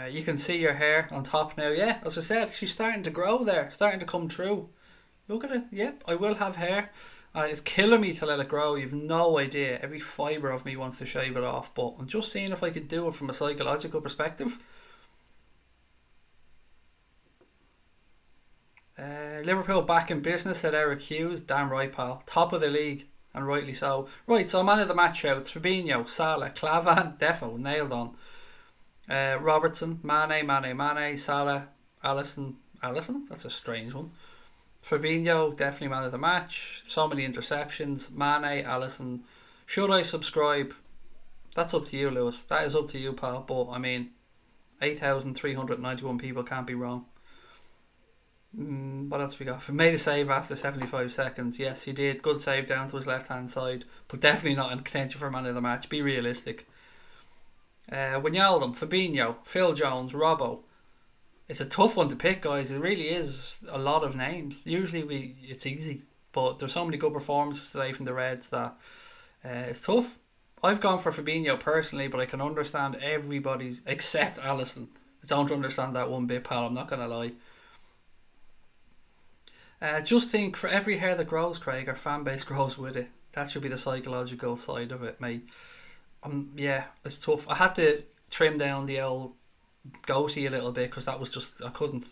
A: You can see your hair on top now. Yeah, as I said, she's starting to grow there. Starting to come true. Look at it. Yep, I will have hair. It's killing me to let it grow. You've no idea. Every fibre of me wants to shave it off. But I'm just seeing if I could do it from a psychological perspective. Liverpool back in business, said Eric Hughes. Damn right, pal. Top of the league. And rightly so. Right, so man of the match shouts. Fabinho, Salah, Clavan, Defo. Nailed on. Robertson, Mane, Salah, Alisson. That's a strange one. Fabinho, definitely man of the match. So many interceptions. Mane, Alisson. Should I subscribe? That's up to you, Lewis. That is up to you, pal. But, I mean, 8,391 people can't be wrong. What else we got? Made a save after 75 seconds. Yes, he did. Good save down to his left-hand side. But definitely not in contention for man of the match. Be realistic. Wijnaldum, Fabinho, Phil Jones, Robbo. It's a tough one to pick, guys. It really is a lot of names. Usually it's easy, but there's so many good performances today from the Reds that it's tough. I've gone for Fabinho personally, but I can understand everybody's except Alisson. I don't understand that one bit, pal. I'm not gonna lie. Just think, for every hair that grows, Craig, our fan base grows with it. That should be the psychological side of it, mate. Yeah, it's tough. I had to trim down the old goatee a little bit because that was just I couldn't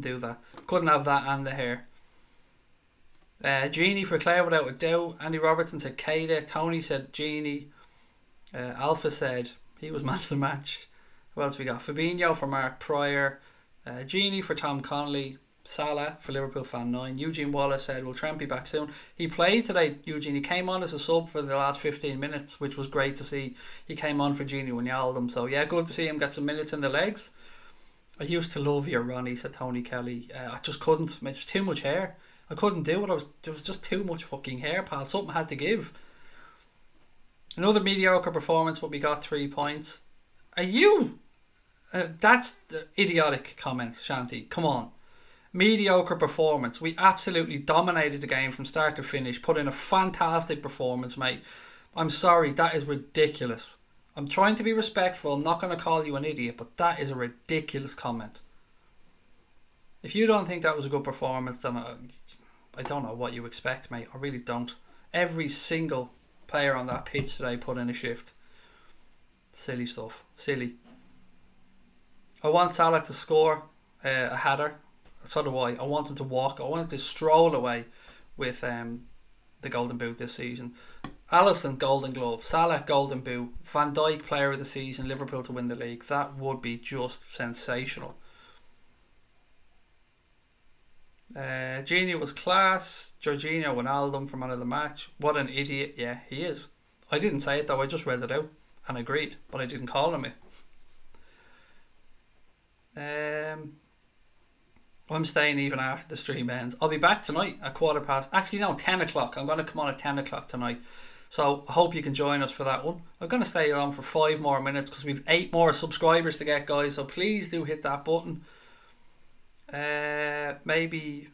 A: do that. Couldn't have that and the hair. Genie for Claire without a doubt. Andy Robertson said Keita. Tony said Genie. Alpha said he was man of the match. Who else we got? Fabinho for Mark Pryor. Genie for Tom Connolly. Salah for Liverpool fan 9. Eugene Wallace said, will Trent be back soon? He played today, Eugene. He came on as a sub for the last 15 minutes, which was great to see. He came on for Genie Wijnaldum. So yeah, good to see him get some minutes in the legs. I used to love your Ronnie, said Tony Kelly. I just couldn't. It was too much hair. I couldn't do it. There was just too much fucking hair, pal. Something had to give. Another mediocre performance, but we got 3 points. Are you? That's the idiotic comment, Shanti. Come on. Mediocre performance. We absolutely dominated the game from start to finish. Put in a fantastic performance, mate. I'm sorry, that is ridiculous. I'm trying to be respectful. I'm not going to call you an idiot, but that is a ridiculous comment. If you don't think that was a good performance, then I don't know what you expect, mate. I really don't. Every single player on that pitch today put in a shift. Silly stuff. Silly. I want Salah to score a header. So do I. I want him to walk. I want him to stroll away with the Golden Boot this season. Alisson, Golden Glove. Salah, Golden Boot. Van Dijk, Player of the Season. Liverpool to win the league. That would be just sensational. Genie was class. Jorginho Wijnaldum for man of the match. What an idiot. Yeah, he is. I didn't say it though. I just read it out and agreed. But I didn't call him it. I'm staying even after the stream ends. I'll be back tonight at 1:15. Actually, no, 10 o'clock. I'm going to come on at 10 o'clock tonight. So I hope you can join us for that one. I'm going to stay on for 5 more minutes because we've 8 more subscribers to get, guys. So please do hit that button. Maybe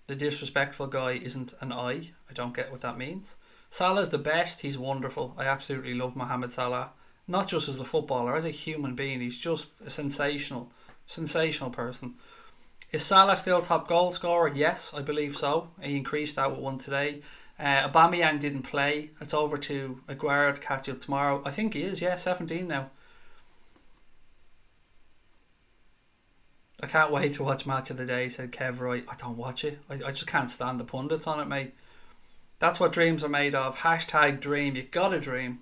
A: the disrespectful guy isn't an I. I don't get what that means. Salah's the best. He's wonderful. I absolutely love Mohamed Salah. Not just as a footballer, as a human being. He's just a sensational person. Is Salah still top goal scorer? Yes, I believe so. He increased that with one today. Aubameyang didn't play. It's over to Aguero to catch up tomorrow. I think he is, yeah, 17 now. I can't wait to watch Match of the Day, said Kev Roy. I don't watch it. I just can't stand the pundits on it, mate. That's what dreams are made of. Hashtag dream. You gotta dream.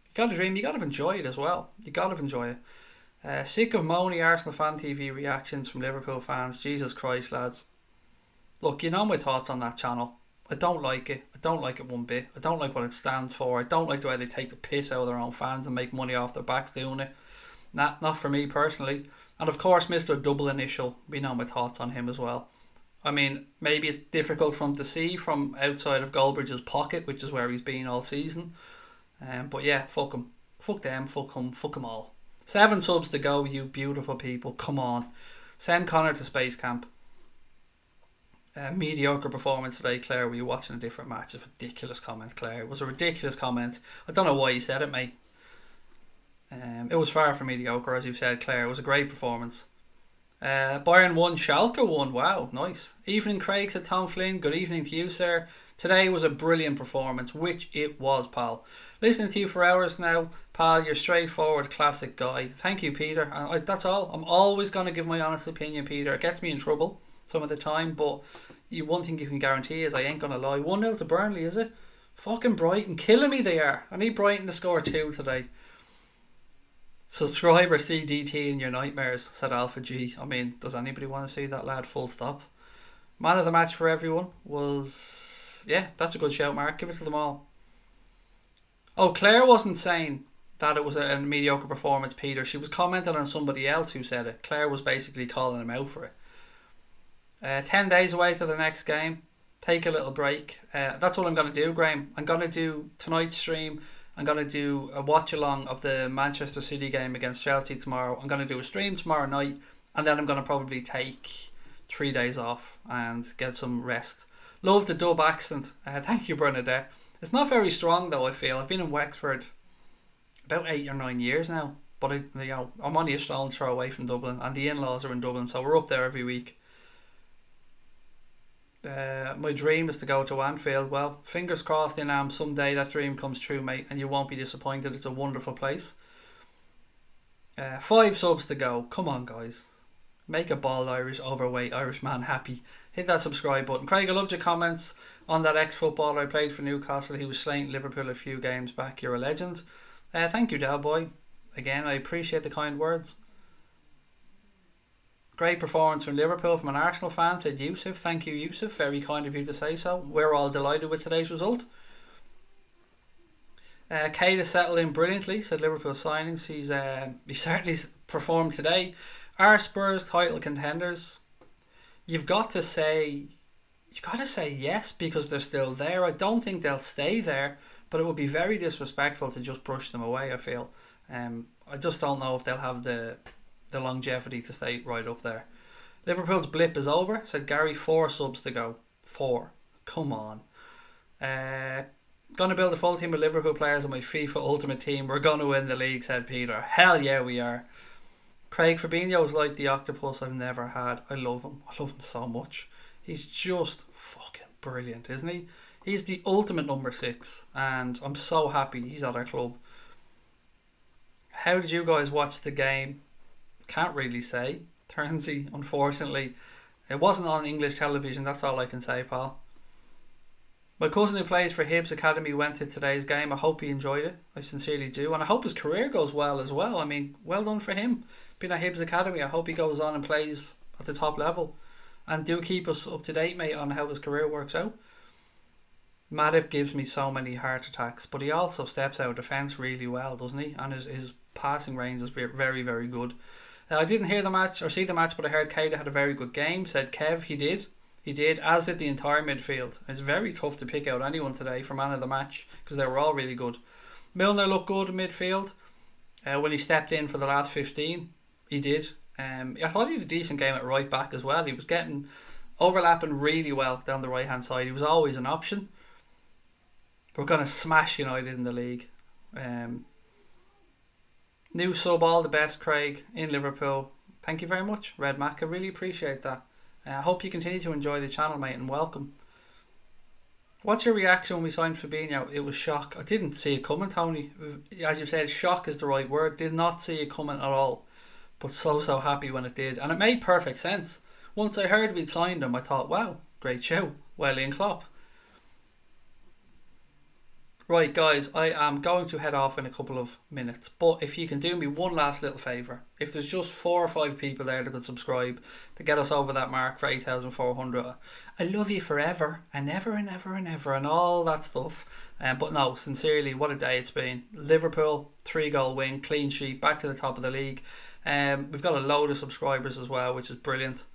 A: You gotta dream. You gotta enjoy it as well. You gotta enjoy it. Sick of moany Arsenal Fan TV reactions from Liverpool fans. Jesus Christ, lads. Look, you know my thoughts on that channel. I don't like it. I don't like it one bit. I don't like what it stands for. I don't like the way they take the piss out of their own fans and make money off their backs doing it. Not for me personally. And of course, Mr. Double Initial. We know my thoughts on him as well. I mean, maybe it's difficult for him to see from outside of Goldbridge's pocket, which is where he's been all season. But yeah, fuck him. Fuck them. Fuck him. Fuck them all. 7 subs to go, you beautiful people. Come on. Send Connor to Space Camp. Mediocre performance today, Claire. Were you watching a different match? It's a ridiculous comment, Claire. It was a ridiculous comment. I don't know why you said it, mate. It was far from mediocre, as you said, Claire. It was a great performance. Bayern won, Schalke won. Wow, nice. Evening, Craig, said Tom Flynn. Good evening to you, sir. Today was a brilliant performance, which it was, pal. Listening to you for hours now, pal. You're straightforward, classic guy. Thank you, Peter. That's all. I'm always going to give my honest opinion, Peter. It gets me in trouble some of the time, but one thing you can guarantee is I ain't going to lie. 1-0 to Burnley, is it? Fucking Brighton. Killing me they are. I need Brighton to score 2 today. Subscriber CDT in your nightmares, said Alpha G. I mean, does anybody want to see that lad? Full stop. Man of the match for everyone was... Yeah, that's a good shout, Mark. Give it to them all. Oh, Claire wasn't saying that it was a mediocre performance, Peter. She was commenting on somebody else who said it. Claire was basically calling him out for it. 10 days away to the next game. Take a little break. That's what I'm going to do, Graham. I'm going to do tonight's stream. I'm going to do a watch along of the Manchester City game against Chelsea tomorrow. I'm going to do a stream tomorrow night, and then I'm going to probably take 3 days off and get some rest. Love the dub accent. Thank you, Bernadette. It's not very strong though, I feel. I've been in Wexford about 8 or 9 years now, but I'm only a stone's throw away from Dublin, and the in-laws are in Dublin, so we're up there every week. My dream is to go to Anfield. Well, fingers crossed in someday that dream comes true, mate, and you won't be disappointed. It's a wonderful place. 5 subs to go. Come on, guys. Make a bald Irish, overweight Irish man happy. Hit that subscribe button. Craig, I loved your comments on that ex-footballer I played for Newcastle. He was slating Liverpool a few games back. You're a legend. Thank you, Del Boy. Again, I appreciate the kind words. Great performance from Liverpool from an Arsenal fan, said Yusuf. Thank you, Yusuf. Very kind of you to say so. We're all delighted with today's result. Keita settled in brilliantly, said Liverpool signings. He certainly performed today. Are Spurs title contenders? You've got to say yes, because they're still there. I don't think they'll stay there, but it would be very disrespectful to just brush them away, I feel. I just don't know if they'll have the longevity to stay right up there. Liverpool's blip is over, said Gary. 4 subs to go. 4. Come on. Gonna build a full team of Liverpool players on my FIFA Ultimate Team. We're gonna win the league, said Peter. Hell yeah, we are. Craig, Fabinho is like the octopus I've never had. I love him. I love him so much. He's just fucking brilliant, isn't he? He's the ultimate number 6, and I'm so happy he's at our club. How did you guys watch the game? Can't really say. Turnsey, unfortunately, it wasn't on English television. That's all I can say, pal. My cousin who plays for Hibs Academy went to today's game. I hope he enjoyed it. I sincerely do, and I hope his career goes well as well. I mean, well done for him being at Hibs Academy. I hope he goes on and plays at the top level, and do keep us up to date, mate, on how his career works out. Matip gives me so many heart attacks, but he also steps out of defence really well, doesn't he? And his passing range is very, very good. I didn't hear the match or see the match, but I heard Keita had a very good game. Said Kev, he did. He did, as did the entire midfield. It's very tough to pick out anyone today for man of the match because they were all really good. Milner looked good in midfield. When he stepped in for the last 15, he did. I thought he had a decent game at right back as well. He was getting overlapping really well down the right hand side. He was always an option. We're going to smash United in the league. New sub, all the best, Craig, in Liverpool. Thank you very much, Red Mac. I really appreciate that. I hope you continue to enjoy the channel, mate, and welcome. What's your reaction when we signed Fabinho? It was shock. I didn't see it coming, Tony. As you said, shock is the right word. Did not see it coming at all. But so happy when it did. And it made perfect sense. Once I heard we'd signed him, I thought, wow, great show. Well in Klopp. Right, guys, I am going to head off in a couple of minutes. But if you can do me one last little favour, if there's just 4 or 5 people there that could subscribe to get us over that mark for 8,400, I love you forever and ever and ever and ever and all that stuff. But no, sincerely, what a day it's been. Liverpool, 3-goal win, clean sheet, back to the top of the league. We've got a load of subscribers as well, which is brilliant.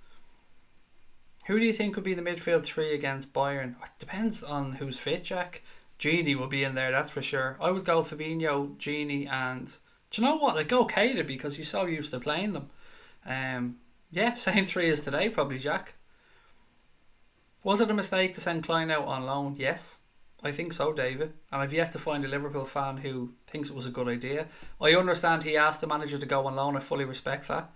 A: Who do you think would be the midfield 3 against Bayern? It depends on who's fit, Jack. Genie will be in there, that's for sure. I would go Fabinho, Genie, and do you know what? I'd go Keita because you're so used to playing them. Yeah, same 3 as today, probably, Jack. Was it a mistake to send Klein out on loan? Yes, I think so, David. And I've yet to find a Liverpool fan who thinks it was a good idea. I understand he asked the manager to go on loan. I fully respect that.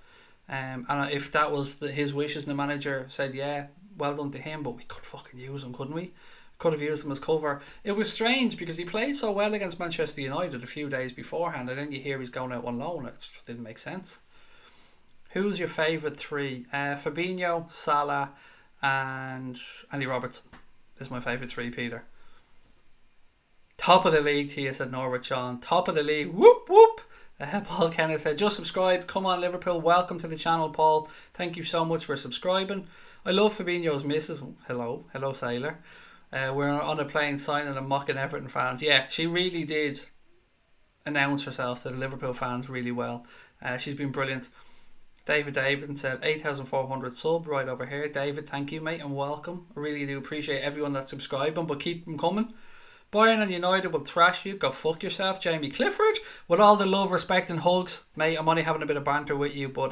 A: And if that was his wishes and the manager said, yeah, well done to him, but we could fucking use him, couldn't we? Could have used him as cover. It was strange because he played so well against Manchester United a few days beforehand, and then you hear he's going out on loan. It just didn't make sense. Who's your favourite 3? Fabinho, Salah, and Andy Robertson is my favourite 3, Peter. Top of the league, Tia said Norwich Sean. Top of the league. Whoop whoop. Paul Kenneth said, just subscribed. Come on, Liverpool. Welcome to the channel, Paul. Thank you so much for subscribing. I love Fabinho's missus. Hello, Sailor. We're on a plane signing and mocking Everton fans. Yeah, she really did announce herself to the Liverpool fans really well. She's been brilliant. David said 8,400 sub right over here. David, thank you, mate, and welcome. I really do appreciate everyone that's subscribing, but keep them coming. Bayern and United will thrash you. Go fuck yourself, Jamie Clifford. With all the love, respect, and hugs, mate. I'm only having a bit of banter with you, but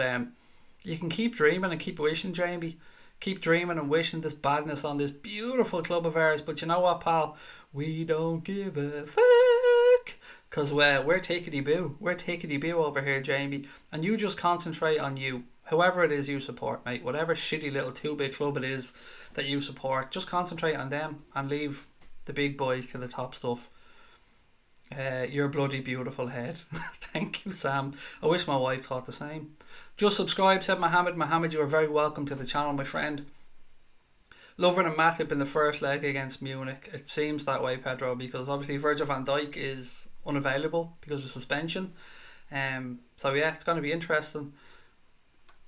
A: you can keep dreaming and keep wishing, Jamie. Keep dreaming and wishing this badness on this beautiful club of ours. But you know what, pal? We don't give a fuck. Because we're tickety-boo. We're tickety-boo over here, Jamie. And you just concentrate on you. Whoever it is you support, mate. Whatever shitty little 2-bit club it is that you support. Just concentrate on them and leave the big boys to the top stuff. Your bloody beautiful head. Thank you, Sam. I wish my wife thought the same. Just subscribe, said Mohammed. Mohammed, you are very welcome to the channel, my friend. Lovren and Matip in the first leg against Munich. It seems that way, Pedro, because obviously Virgil van Dijk is unavailable because of suspension. So yeah, it's going to be interesting.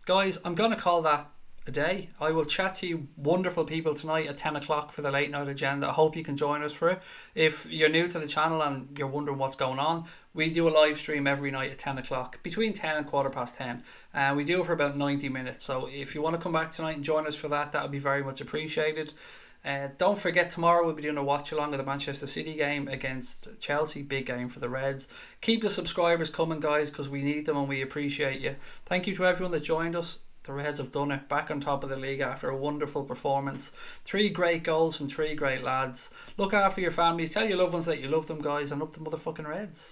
A: Guys, I'm going to call that a day. I will chat to you wonderful people tonight at 10 o'clock for the late night agenda. I hope you can join us for it. If you're new to the channel and you're wondering what's going on, we do a live stream every night at 10 o'clock, between 10 and 10:15. We do it for about 90 minutes. So if you want to come back tonight and join us for that, that would be very much appreciated. Don't forget, tomorrow we'll be doing a watch along of the Manchester City game against Chelsea. Big game for the Reds. Keep the subscribers coming, guys, because we need them and we appreciate you. Thank you to everyone that joined us. The Reds have done it, back on top of the league after a wonderful performance. 3 great goals from 3 great lads. Look after your families. Tell your loved ones that you love them, guys, and up the motherfucking Reds.